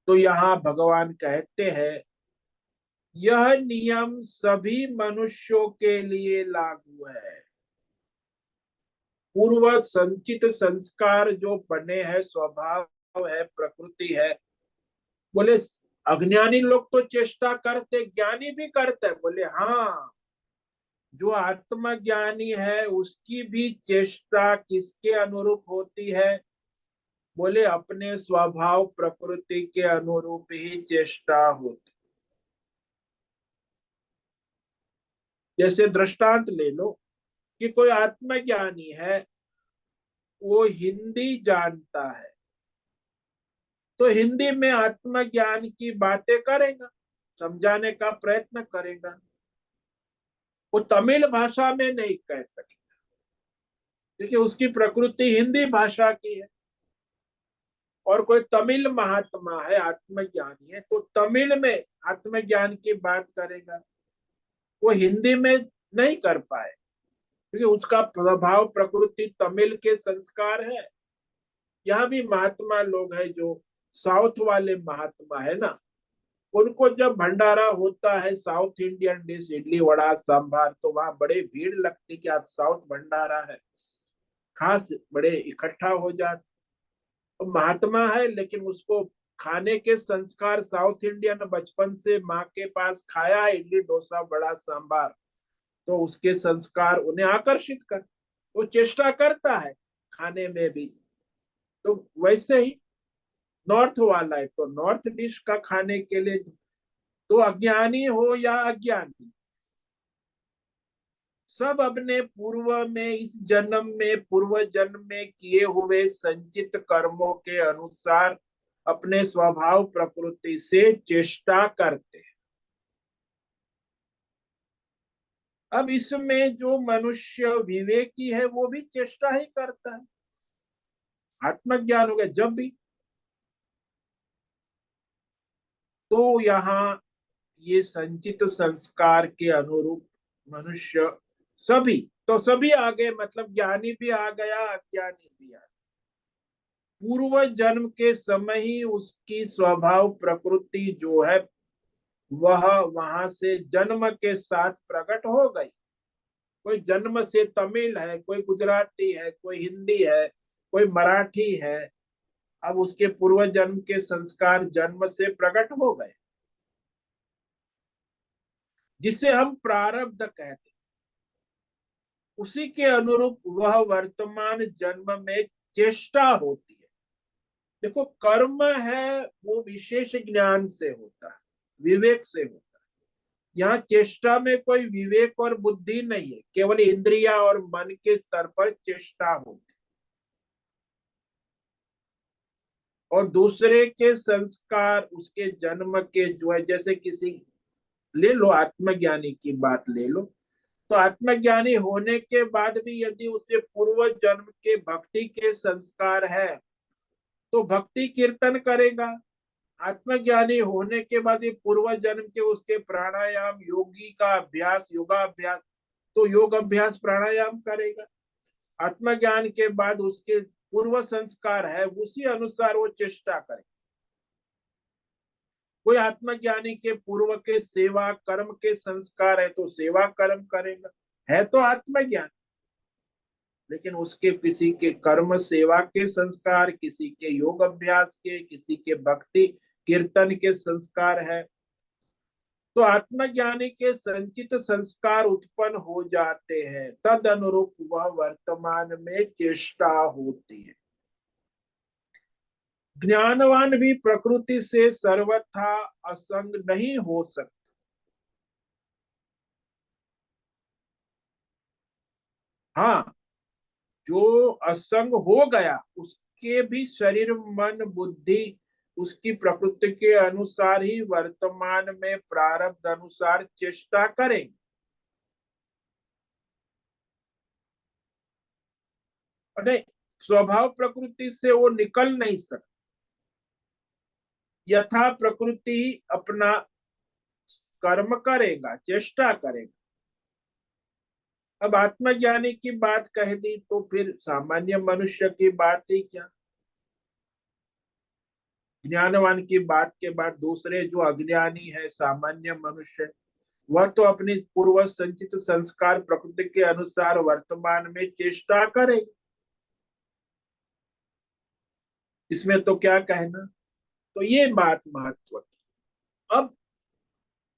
तो यहाँ भगवान कहते हैं, यह नियम सभी मनुष्यों के लिए लागू है। पूर्व संचित संस्कार जो बने हैं, स्वभाव है, प्रकृति है। बोले अज्ञानी लोग तो चेष्टा करते, ज्ञानी भी करते हैं। बोले हाँ, जो आत्मज्ञानी है उसकी भी चेष्टा किसके अनुरूप होती है? बोले अपने स्वभाव प्रकृति के अनुरूप ही चेष्टा होती। जैसे दृष्टांत ले लो कि कोई आत्मज्ञानी है, वो हिंदी जानता है, तो हिंदी में आत्मज्ञान की बातें करेगा, समझाने का प्रयत्न करेगा। वो तमिल भाषा में नहीं कह सके, क्योंकि उसकी प्रकृति हिंदी भाषा की है। और कोई तमिल महात्मा है, आत्मज्ञानी है, तो तमिल में आत्मज्ञान की बात करेगा, वो हिंदी में नहीं कर पाए, क्योंकि उसका प्रभाव प्रकृति तमिल के संस्कार है। यहाँ भी महात्मा लोग हैं जो साउथ वाले महात्मा है ना, उनको जब भंडारा होता है, South Indian dish idli vada sambar, तो वहां बड़े भीड़ लगती कि आज साउथ भंडारा है, खास बड़े इकट्ठा हो जाते। तो महात्मा है लेकिन उसको खाने के संस्कार साउथ इंडियन, बचपन से माँ के पास खाया है इडली डोसा बड़ा सांबार, तो उसके संस्कार उन्हें आकर्षित कर, वो चेष्टा करता है खाने में भी। तो वैसे ही नॉर्थ वाला है तो नॉर्थ डिश का खाने के लिए, तो अज्ञानी हो या अज्ञानी, सब अपने पूर्व में, इस जन्म में, पूर्व जन्म में किए हुए संचित कर्मों के अनुसार अपने स्वभाव प्रकृति से चेष्टा करते हैं। अब इसमें जो मनुष्य विवेकी है वो भी चेष्टा ही करता है। आत्मज्ञान हो गया जब भी, तो यहाँ ये संचित संस्कार के अनुरूप मनुष्य सभी, तो सभी आ गए, मतलब ज्ञानी भी आ गया, अज्ञानी भी आ गया। पूर्व जन्म के समय ही उसकी स्वभाव प्रकृति जो है वह वहां से जन्म के साथ प्रकट हो गई। कोई जन्म से तमिल है, कोई गुजराती है, कोई हिंदी है, कोई मराठी है। अब उसके पूर्व जन्म के संस्कार जन्म से प्रकट हो गए, जिसे हम प्रारब्ध कहते हैं। उसी के अनुरूप वह वर्तमान जन्म में चेष्टा होती है। देखो, कर्म है वो विशेष ज्ञान से होता है, विवेक से होता है। यहाँ चेष्टा में कोई विवेक और बुद्धि नहीं है, केवल इंद्रिया और मन के स्तर पर चेष्टा होती है। और दूसरे के संस्कार उसके जन्म के जो है, जैसे किसी, ले लो आत्मज्ञानी की बात ले लो, तो आत्मज्ञानी होने के बाद भी यदि उसे पूर्व जन्म के भक्ति के संस्कार है तो भक्ति कीर्तन करेगा। आत्मज्ञानी होने के बाद ये पूर्व जन्म के उसके प्राणायाम, योगी का अभ्यास, योगाभ्यास, तो योग अभ्यास प्राणायाम करेगा। आत्मज्ञान के बाद उसके पूर्व संस्कार है, उसी अनुसार वो चेष्टा करे। कोई आत्मज्ञानी के पूर्व के सेवा कर्म के संस्कार है तो सेवा कर्म करेगा, है तो आत्मज्ञान। लेकिन उसके किसी के कर्म सेवा के संस्कार, किसी के योग अभ्यास के, किसी के भक्ति कीर्तन के संस्कार है, तो आत्मज्ञानी के संचित संस्कार उत्पन्न हो जाते हैं। तद अनुरूप वह वर्तमान में चेष्टा होती है। ज्ञानवान भी प्रकृति से सर्वथा असंग नहीं हो सकता। हाँ, जो असंग हो गया उसके भी शरीर मन बुद्धि उसकी प्रकृति के अनुसार ही वर्तमान में प्रारब्ध अनुसार चेष्टा करेंगे। अरे, स्वभाव प्रकृति से वो निकल नहीं सकता। यथा प्रकृति अपना कर्म करेगा, चेष्टा करेगा। अब आत्मज्ञानी की बात कह दी तो फिर सामान्य मनुष्य की बात ही क्या। ज्ञानवान की बात के बाद दूसरे जो अज्ञानी है, सामान्य मनुष्य, वह तो अपनी पूर्व संचित संस्कार प्रकृति के अनुसार वर्तमान में चेष्टा करेगा। इसमें तो क्या कहना। तो ये बात महत्व की। अब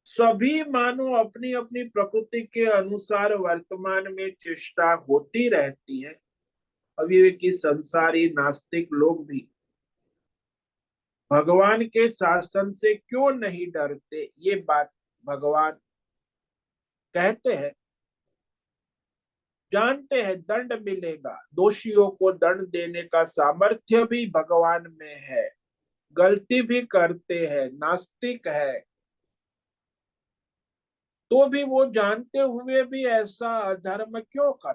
सभी मानो अपनी अपनी प्रकृति के अनुसार वर्तमान में चेष्टा होती रहती है। अविवेकी संसारी नास्तिक लोग भी भगवान के शासन से क्यों नहीं डरते, ये बात भगवान कहते हैं। जानते हैं दंड मिलेगा, दोषियों को दंड देने का सामर्थ्य भी भगवान में है। गलती भी करते हैं, नास्तिक है, तो भी वो जानते हुए भी ऐसा अधर्म क्यों कर।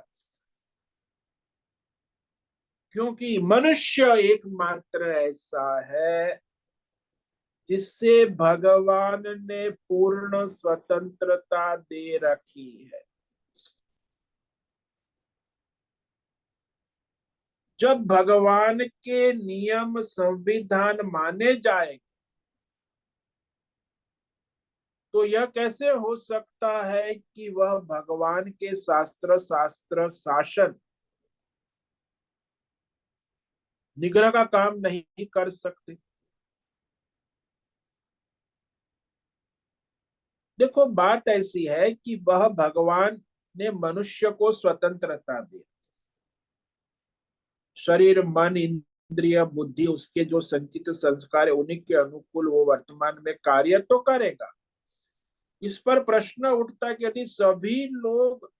क्योंकि मनुष्य एकमात्र ऐसा है जिससे भगवान ने पूर्ण स्वतंत्रता दे रखी है। जब भगवान के नियम संविधान माने जाए तो यह कैसे हो सकता है कि वह भगवान के शास्त्र शासन निग्रह का काम नहीं कर सकते। देखो, बात ऐसी है कि वह भगवान ने मनुष्य को स्वतंत्रता दी। शरीर मन इंद्रिय बुद्धि उसके जो संचित संस्कार है उन्हीं के अनुकूल वो वर्तमान में कार्य तो करेगा। इस पर प्रश्न उठता है कि यदि सभी लोग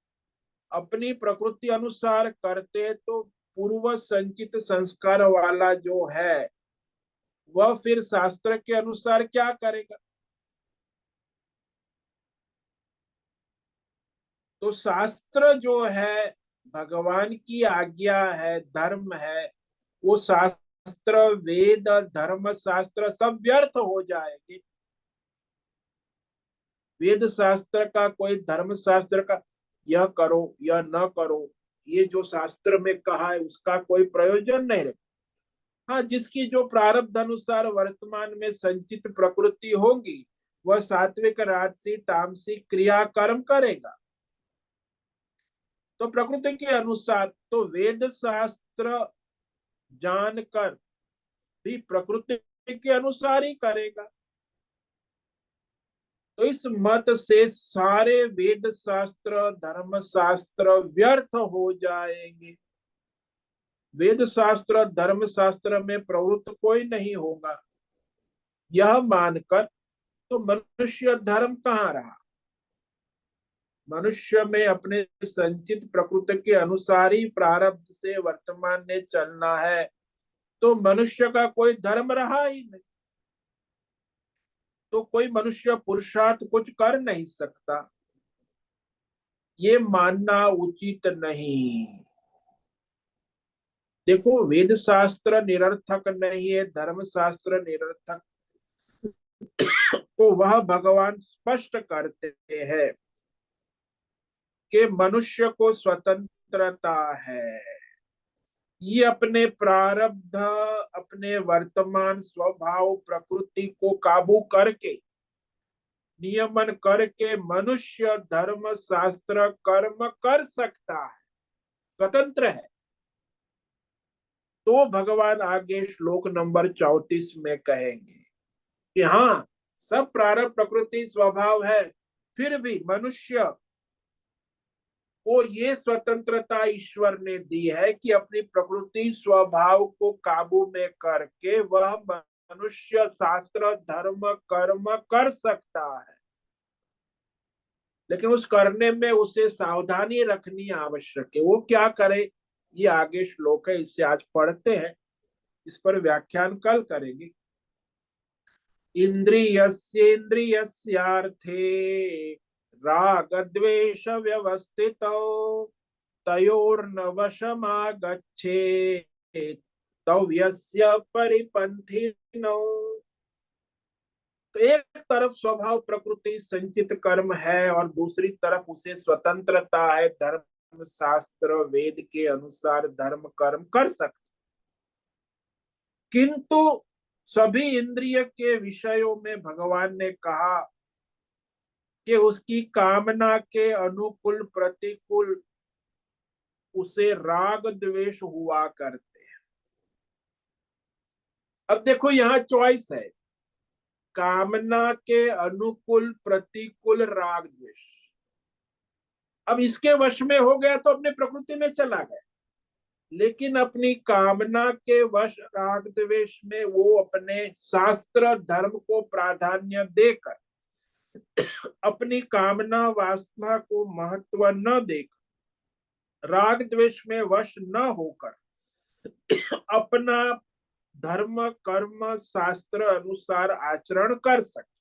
अपनी प्रकृति अनुसार करते तो पूर्व संचित संस्कार वाला जो है वह फिर शास्त्र के अनुसार क्या करेगा। तो शास्त्र जो है भगवान की आज्ञा है, धर्म है, वो शास्त्र वेद धर्म शास्त्र सब व्यर्थ हो जाएंगे। वेद शास्त्र का कोई धर्म शास्त्र का, यह करो यह न करो, ये जो शास्त्र में कहा है उसका कोई प्रयोजन नहीं रहे। हाँ, जिसकी जो प्रारब्ध अनुसार वर्तमान में संचित प्रकृति होगी वह सात्विक राजसी तामसिक क्रिया कर्म करेगा। तो प्रकृति के अनुसार तो वेद शास्त्र जानकर भी प्रकृति के अनुसार ही करेगा। तो इस मत से सारे वेद शास्त्र धर्म शास्त्र व्यर्थ हो जाएंगे। वेद शास्त्र धर्म शास्त्र में प्रवृत्त कोई नहीं होगा, यह मानकर तो मनुष्य धर्म कहाँ रहा। मनुष्य में अपने संचित प्रकृति के अनुसार ही प्रारब्ध से वर्तमान में चलना है, तो मनुष्य का कोई धर्म रहा ही नहीं। तो कोई मनुष्य पुरुषार्थ कुछ कर नहीं सकता, ये मानना उचित नहीं। देखो, वेद शास्त्र निरर्थक नहीं है, धर्म शास्त्र निरर्थक, तो वह भगवान स्पष्ट करते हैं कि मनुष्य को स्वतंत्रता है। ये अपने प्रारब्ध अपने वर्तमान स्वभाव प्रकृति को काबू करके नियमन करके मनुष्य धर्म शास्त्र कर्म कर सकता है, स्वतंत्र है। तो भगवान आगे श्लोक नंबर 34 में कहेंगे कि हाँ, सब प्रारब्ध प्रकृति स्वभाव है, फिर भी मनुष्य को ये स्वतंत्रता ईश्वर ने दी है कि अपनी प्रकृति स्वभाव को काबू में करके वह मनुष्य शास्त्र धर्म कर्म कर सकता है। लेकिन उस करने में उसे सावधानी रखनी आवश्यक है। वो क्या करे, ये आगे श्लोक है, इसे आज पढ़ते हैं, इस पर व्याख्यान कल करेंगे। इंद्रियस्येन्द्रियस्यार्थे राग द्वेष व्यवस्थितौ तयोर्न वशमागच्छेत् तव्यस्य परिपन्थिनौ। तो एक तरफ स्वभाव प्रकृति संचित कर्म है और दूसरी तरफ उसे स्वतंत्रता है, धर्म शास्त्र वेद के अनुसार धर्म कर्म कर सकते। किंतु सभी इंद्रिय के विषयों में भगवान ने कहा कि उसकी कामना के अनुकूल प्रतिकूल उसे राग द्वेष हुआ करते हैं। अब देखो, यहाँ चॉइस है, कामना के अनुकूल प्रतिकूल राग द्वेष। अब इसके वश में हो गया तो अपने प्रकृति में चला गया, लेकिन अपनी कामना के वश राग द्वेष में वो अपने शास्त्र धर्म को प्राधान्य देकर अपनी कामना वासना को महत्व न देकर राग द्वेष में वश न होकर अपना धर्म कर्म शास्त्र अनुसार आचरण कर सकते,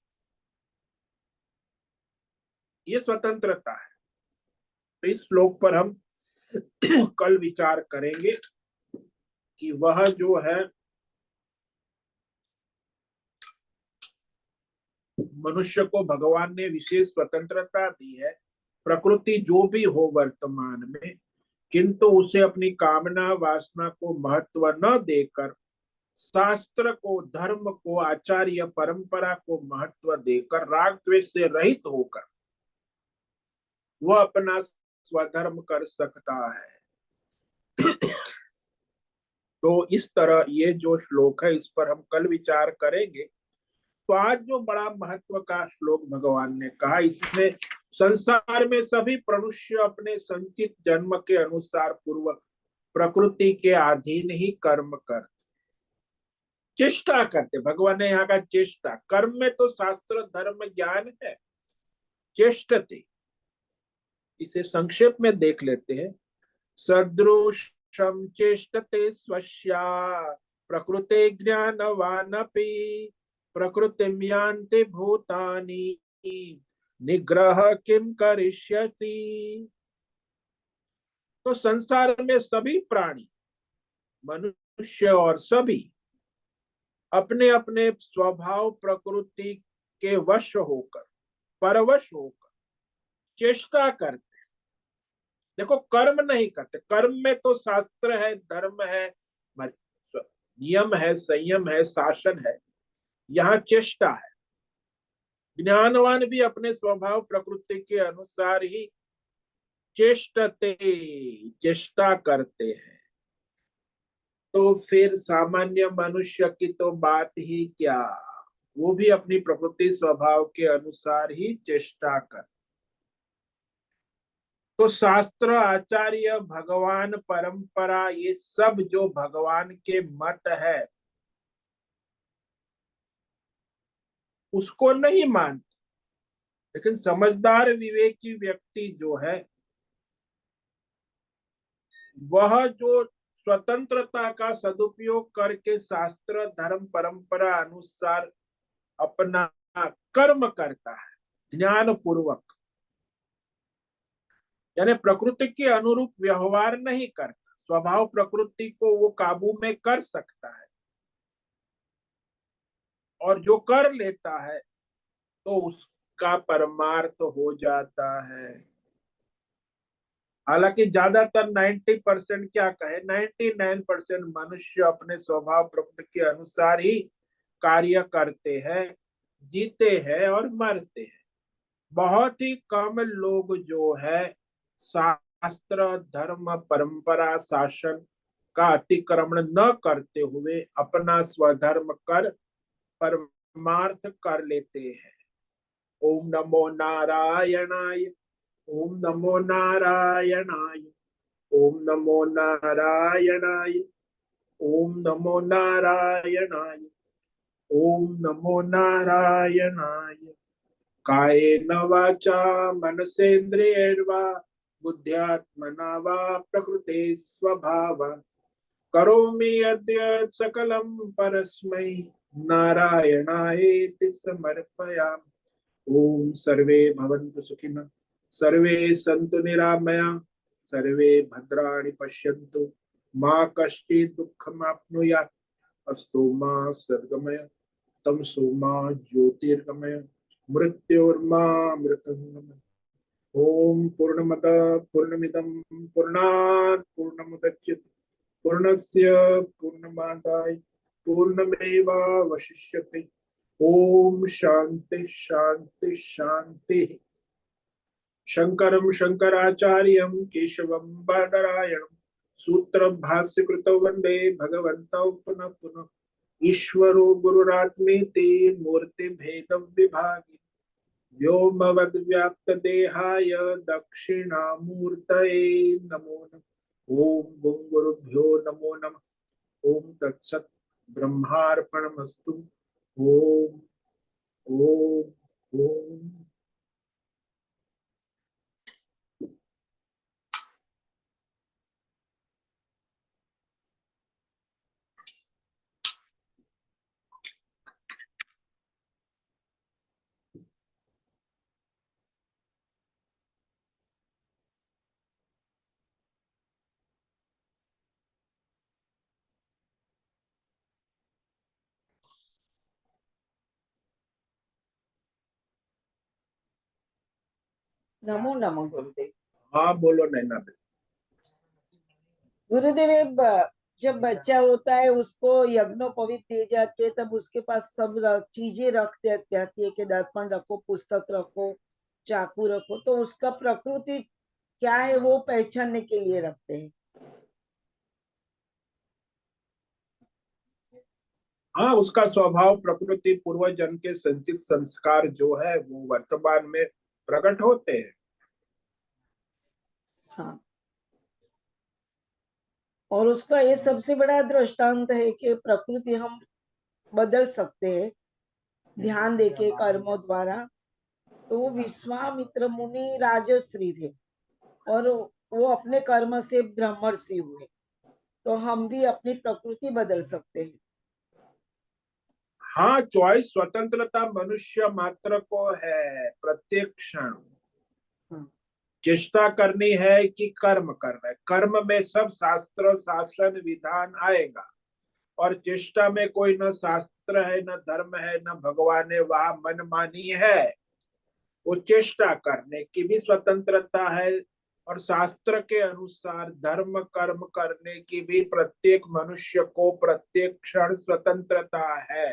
ये स्वतंत्रता है। तो इस श्लोक पर हम कल विचार करेंगे कि वह जो है मनुष्य को भगवान ने विशेष स्वतंत्रता दी है, प्रकृति जो भी हो वर्तमान में, किंतु उसे अपनी कामना वासना को महत्व न देकर शास्त्र को धर्म को आचार्य परंपरा को महत्व देकर राग द्वेष से रहित होकर वह अपना स्वधर्म कर सकता है। तो इस तरह ये जो श्लोक है इस पर हम कल विचार करेंगे। तो आज जो बड़ा महत्व का श्लोक भगवान ने कहा, इसमें संसार में सभी मनुष्य अपने संचित जन्म के अनुसार पूर्वक प्रकृति के अधीन ही कर्म करते, चेष्टा करते। भगवान ने यहाँ का चेष्टा, कर्म में तो शास्त्र धर्म ज्ञान है, चेष्टते, इसे संक्षेप में देख लेते हैं। सदृशम चेष्टते स्वस्या प्रकृते ज्ञानवानपि प्रकृतिम यान्ति भूतानि निग्रह किम करिष्यति। तो संसार में सभी प्राणी मनुष्य और सभी अपने अपने स्वभाव प्रकृति के वश होकर परवश होकर चेष्टा करते, देखो कर्म नहीं करते, कर्म में तो शास्त्र है, धर्म है, नियम है, संयम है, शासन है। यहाँ चेष्टा है। ज्ञानवान भी अपने स्वभाव प्रकृति के अनुसार ही चेष्टते, चेष्टा करते हैं। तो फिर सामान्य मनुष्य की तो बात ही क्या, वो भी अपनी प्रकृति स्वभाव के अनुसार ही चेष्टा कर। तो शास्त्र, आचार्य, भगवान, परंपरा, ये सब जो भगवान के मत है उसको नहीं मानते। लेकिन समझदार विवेकी व्यक्ति जो है वह जो स्वतंत्रता का सदुपयोग करके शास्त्र, धर्म, परंपरा अनुसार अपना कर्म करता है ज्ञान पूर्वक, यानी प्रकृति के अनुरूप व्यवहार नहीं करता, स्वभाव प्रकृति को वो काबू में कर सकता है, और जो कर लेता है तो उसका परमार्थ हो जाता है। हालांकि ज्यादातर 90% क्या कहे, 99% मनुष्य अपने स्वभाव प्रकृति के अनुसार ही कार्य करते हैं, जीते हैं और मरते हैं। बहुत ही कम लोग जो है शास्त्र, धर्म, परंपरा, शासन का अतिक्रमण न करते हुए अपना स्वधर्म कर परमार्थ कर लेते हैं। ओम नमो नारायणाय, ओम नमो नारायणाय, ओम नमो नारायणाय, ओम नमो नारायणाय, ओम नमो नारायणाय। कायेन वाचा मनसेन्द्रियैर्वा बुद्ध्यात्मना वा प्रकृते स्वभावात् करोमि यद्यत् सकलं परस्मै नारायणायेति समर्पयामि। ओम सर्वे भवन्तु सुखिनः, सर्वे सन्तु निरामया, सर्वे भद्राणि पश्यन्तु, मा कश्चित् दुःखमाप्नुयात्। अस्तु मा सद्गमय, तमसो मा ज्योतिर्गमय, मृत्योर्मा मृतंगमय। ओम पूर्णमद पूर्णमिदं पूर्णात् पूर्णमुदच्यते पूर्णस्य पूर्णमादाय पूर्णमेवावशिष्यते। ओम शांति शांति शांति। शंकरं शंकराचार्यं केशवं बादरायणं सूत्रं भाष्यकृतौ वन्दे भगवन्तौ पुनः पुनः। ईश्वरो गुरुरात्मेति मूर्तिभेदं विभागि व्योमवद्व्याप्तदेहाय दक्षिणामूर्तये नमो नमः। ओम गुरुभ्यो नमो नमः। ओम तत्सत्। ब्रह्मार्पणमस्तु। ओम ओम ओम। नमो नमः गुरुदेव। हाँ बोलो नैना। गुरुदेव, जब बच्चा होता है उसको यज्ञोपवीत दिए जाते हैं, तब उसके पास सब चीजें रख जाती है कि दर्पण रखो, पुस्तक रखो, चाकू रखो, तो उसका प्रकृति क्या है वो पहचानने के लिए रखते हैं। हाँ, उसका स्वभाव प्रकृति पूर्व जन्म के संचित संस्कार जो है वो वर्तमान में प्रकट होते हैं। हाँ, और उसका ये सबसे बड़ा दृष्टांत है कि प्रकृति हम बदल सकते हैं ध्यान देके कर्मों द्वारा। तो वो विश्वामित्र मुनि राजश्री थे और वो अपने कर्म से ब्रह्मर्षि हुए, तो हम भी अपनी प्रकृति बदल सकते हैं। हाँ, चॉइस, स्वतंत्रता मनुष्य मात्र को है। प्रत्येक क्षण हाँ, चेष्टा करनी है कि कर्म करना है। कर्म में सब शास्त्र, शासन, विधान आएगा, और चेष्टा में कोई न शास्त्र है, न धर्म है, न भगवान है, वहां मनमानी है। वो चेष्टा करने की भी स्वतंत्रता है, और शास्त्र के अनुसार धर्म कर्म करने की भी प्रत्येक मनुष्य को प्रत्येक क्षण स्वतंत्रता है।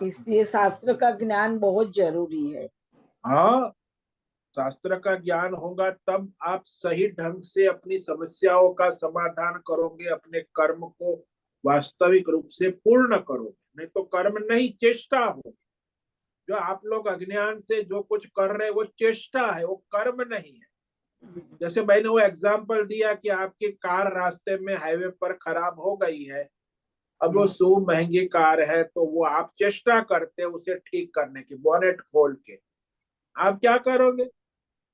इसलिए शास्त्र का ज्ञान बहुत जरूरी है। हाँ, शास्त्र का ज्ञान होगा तब आप सही ढंग से अपनी समस्याओं का समाधान करोगे, अपने कर्म को वास्तविक रूप से पूर्ण करोगे। नहीं तो कर्म नहीं, चेष्टा होगी। जो आप लोग अज्ञान से जो कुछ कर रहे हैं वो चेष्टा है, वो कर्म नहीं है। जैसे मैंने वो एग्जाम्पल दिया कि आपकी कार रास्ते में हाईवे पर खराब हो गई है, अब वो सो महंगी कार है, तो वो आप चेष्टा करते हैं उसे ठीक करने की, बोनेट खोल के। आप क्या करोगे?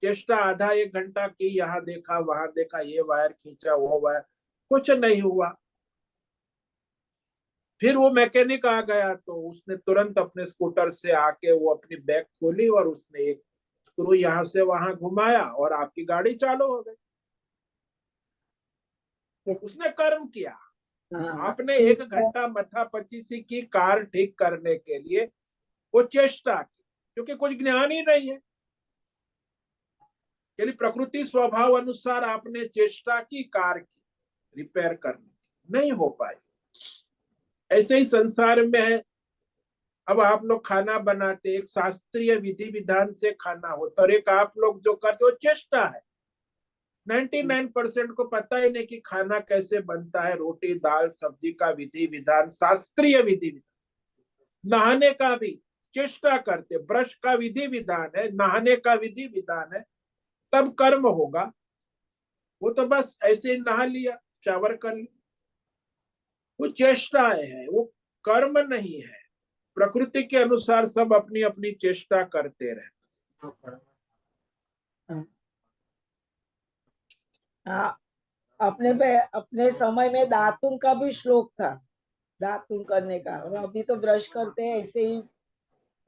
चेष्टा आधा एक घंटा की, यहाँ देखा वहां देखा, ये वायर खींचा वो वायर, कुछ नहीं हुआ। फिर वो मैकेनिक आ गया तो उसने तुरंत अपने स्कूटर से आके वो अपनी बैग खोली और उसने एक स्क्रू यहाँ से वहां घुमाया और आपकी गाड़ी चालू हो गई। उसने कर्म किया। हाँ, आपने एक चेष्टा। घंटा मथापच्चीसी की कार ठीक करने के लिए वो चेष्टा की, क्योंकि कुछ ज्ञान ही नहीं है। यदि प्रकृति स्वभाव अनुसार आपने चेष्टा की कार की रिपेयर करने की, नहीं हो पाई। ऐसे ही संसार में है। अब आप लोग खाना बनाते, एक शास्त्रीय विधि विधान से खाना होता, और एक आप लोग जो करते हो चेष्टा है। 99% को पता ही नहीं कि खाना कैसे बनता है, रोटी दाल सब्जी का विधि विधान, शास्त्रीय विधि विधान। नहाने का भी चेष्टा करते, ब्रश का विधि विधान है, नहाने का विधि विधान है, तब कर्म होगा। वो तो बस ऐसे ही नहा लिया, शावर कर लिया, वो चेष्टाएं है, वो कर्म नहीं है। प्रकृति के अनुसार सब अपनी अपनी चेष्टा करते रहते। हाँ, अपने समय में दातुन का भी श्लोक था, दातुन करने का। और अभी तो ब्रश करते हैं ऐसे ही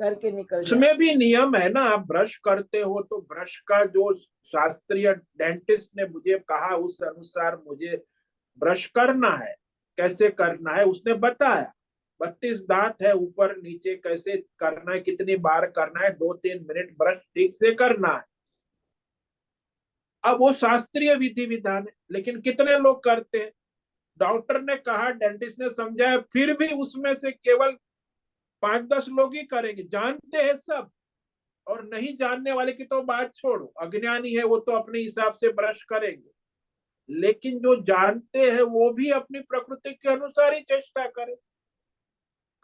करके निकल जाते। उसमें भी नियम है ना, आप ब्रश करते हो तो ब्रश का जो शास्त्रीय डेंटिस्ट ने मुझे कहा उस अनुसार मुझे ब्रश करना है। कैसे करना है उसने बताया। 32 दांत है, ऊपर नीचे कैसे करना है, कितनी बार करना है, 2-3 मिनट ब्रश ठीक से करना है। अब वो शास्त्रीय विधि विधान है, लेकिन कितने लोग करते हैं? डॉक्टर ने कहा, डेंटिस्ट ने समझाया, फिर भी उसमें से केवल 5-10 लोग ही करेंगे, जानते हैं सब। और नहीं जानने वाले की तो बात छोड़ो, अज्ञानी है वो तो अपने हिसाब से ब्रश करेंगे। लेकिन जो जानते हैं वो भी अपनी प्रकृति के अनुसार ही चेष्टा करें।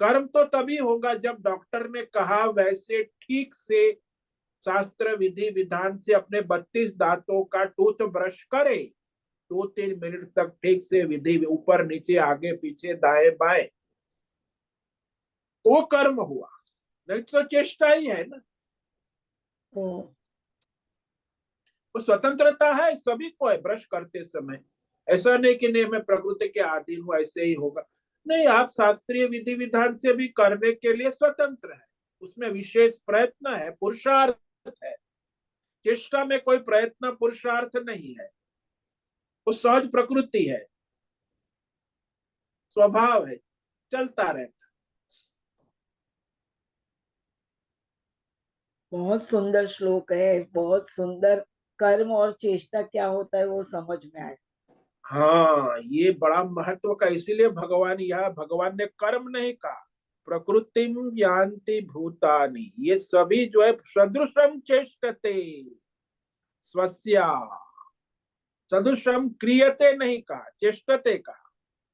कर्म तो तभी होगा जब डॉक्टर ने कहा वैसे ठीक से शास्त्र विधि विधान से अपने 32 दांतों का टूथ ब्रश करे, 2-3 मिनट तक ठीक से विधि, ऊपर नीचे आगे पीछे दाएं बाएं, वो कर्म हुआ। नहीं तो चेष्टा ही है ना। तो वो स्वतंत्रता है सभी को है ब्रश करते समय। ऐसा नहीं कि नहीं मैं प्रकृति के अधीन हूं ऐसे ही होगा। नहीं, आप शास्त्रीय विधि विधान से भी करने के लिए स्वतंत्र है। उसमें विशेष प्रयत्न है, पुरुषार्थ है। चेष्टा में कोई प्रयत्न पुरुषार्थ नहीं है, वो सहज प्रकृति है, स्वभाव है, चलता रहता। बहुत सुंदर श्लोक है, बहुत सुंदर। कर्म और चेष्टा क्या होता है वो समझ में आए। हाँ, ये बड़ा महत्व का, इसीलिए भगवान, यह भगवान ने कर्म नहीं कहा। प्रकृतिम यान्ति भूतानि, ये सभी जो है सदृशम चेष्टते स्वस्या, सदृशम क्रियते नहीं कहा, चेष्टते कहा।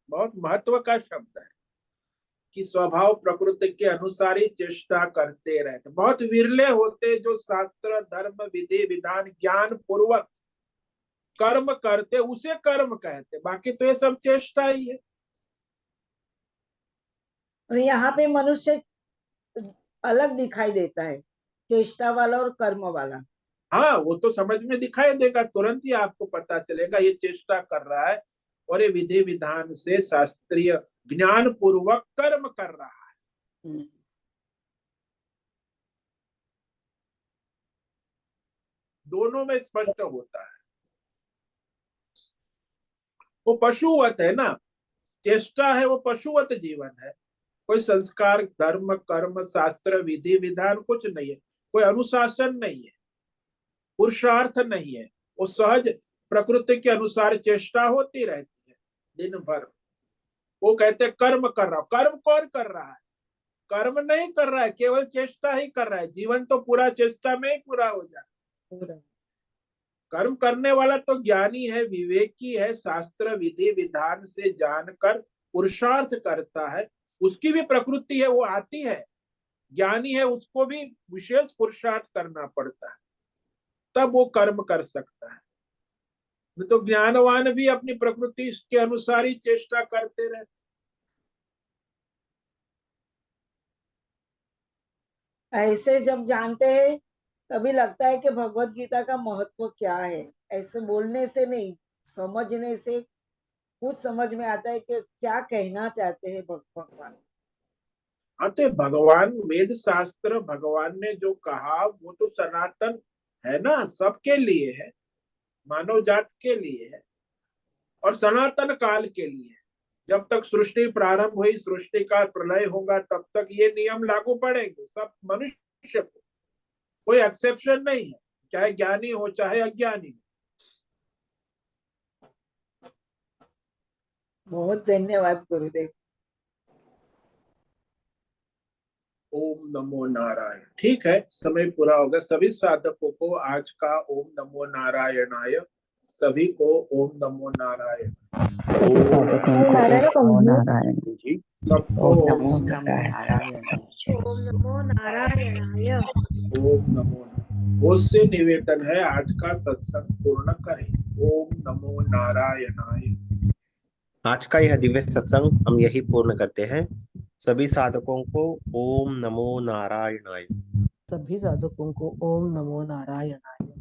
बहुत महत्व का शब्द है कि स्वभाव प्रकृति के अनुसार ही चेष्टा करते रहते। बहुत विरले होते जो शास्त्र धर्म विधि विधान ज्ञान पूर्वक कर्म करते, उसे कर्म कहते, बाकी तो ये सब चेष्टा ही है। और यहाँ पे मनुष्य अलग दिखाई देता है, चेष्टा वाला और कर्म वाला। हाँ, वो तो समझ में दिखाई देगा, तुरंत ही आपको पता चलेगा ये चेष्टा कर रहा है और ये विधि विधान से शास्त्रीय ज्ञान पूर्वक कर्म कर रहा है। हम्म। दोनों में स्पष्ट होता है। वो पशुवत है ना, चेष्टा है, वो पशुवत जीवन है। कोई संस्कार धर्म कर्म शास्त्र विधि विधान कुछ नहीं है। कोई अनुशासन नहीं है, पुरुषार्थ नहीं है, वो सहज प्रकृति के अनुसार चेष्टा होती रहती है दिन भर। वो कहते कर्म कर रहा, कर्म कौन कर रहा है? कर्म नहीं कर रहा है, केवल चेष्टा ही कर रहा है। जीवन तो पूरा चेष्टा में ही पूरा हो जाए। कर्म करने वाला तो ज्ञानी है, विवेकी है, शास्त्र विधि विधान से जानकर पुरुषार्थ करता है, उसकी भी प्रकृति है, वो आती है। ज्ञानी है, उसको भी विशेष पुरुषार्थ करना पड़ता है, तब वो कर्म कर सकता है। नहीं तो ज्ञानवान भी अपनी प्रकृति के अनुसार ही चेष्टा करते रहते। ऐसे जब जानते हैं तभी लगता है कि भगवत गीता का महत्व क्या है। ऐसे बोलने से नहीं, समझने से कुछ समझ में आता है कि क्या कहना चाहते हैं भगवान। हाँ, तो भगवान वेद शास्त्र, भगवान ने जो कहा वो तो सनातन है ना, सबके लिए है, मानव जात के लिए है और सनातन काल के लिए है। जब तक सृष्टि प्रारंभ हुई, सृष्टि का प्रलय होगा, तब तक ये नियम लागू पड़ेंगे सब मनुष्य को, कोई एक्सेप्शन नहीं है, चाहे ज्ञानी हो चाहे अज्ञानी हो। बहुत धन्यवाद गुरुदेव। ओम नमो नारायण। ठीक है, समय पूरा होगा। सभी साधकों को आज का ओम नमो नारायणाय, सभी को ओम नमो नारायण। सभी साधकों को ओम नमो नारायण जी, सबको ओम ओम नमो नमो नारायण। ओम नमो नारायणाय। ओम नमो उससे निवेदन है आज का सत्संग पूर्ण करें। ओम नमो नारायणाय। आज का यह दिव्य सत्संग हम यही पूर्ण करते हैं। सभी साधकों को ओम नमो नारायणाय। सभी साधकों को ओम नमो नारायणाय।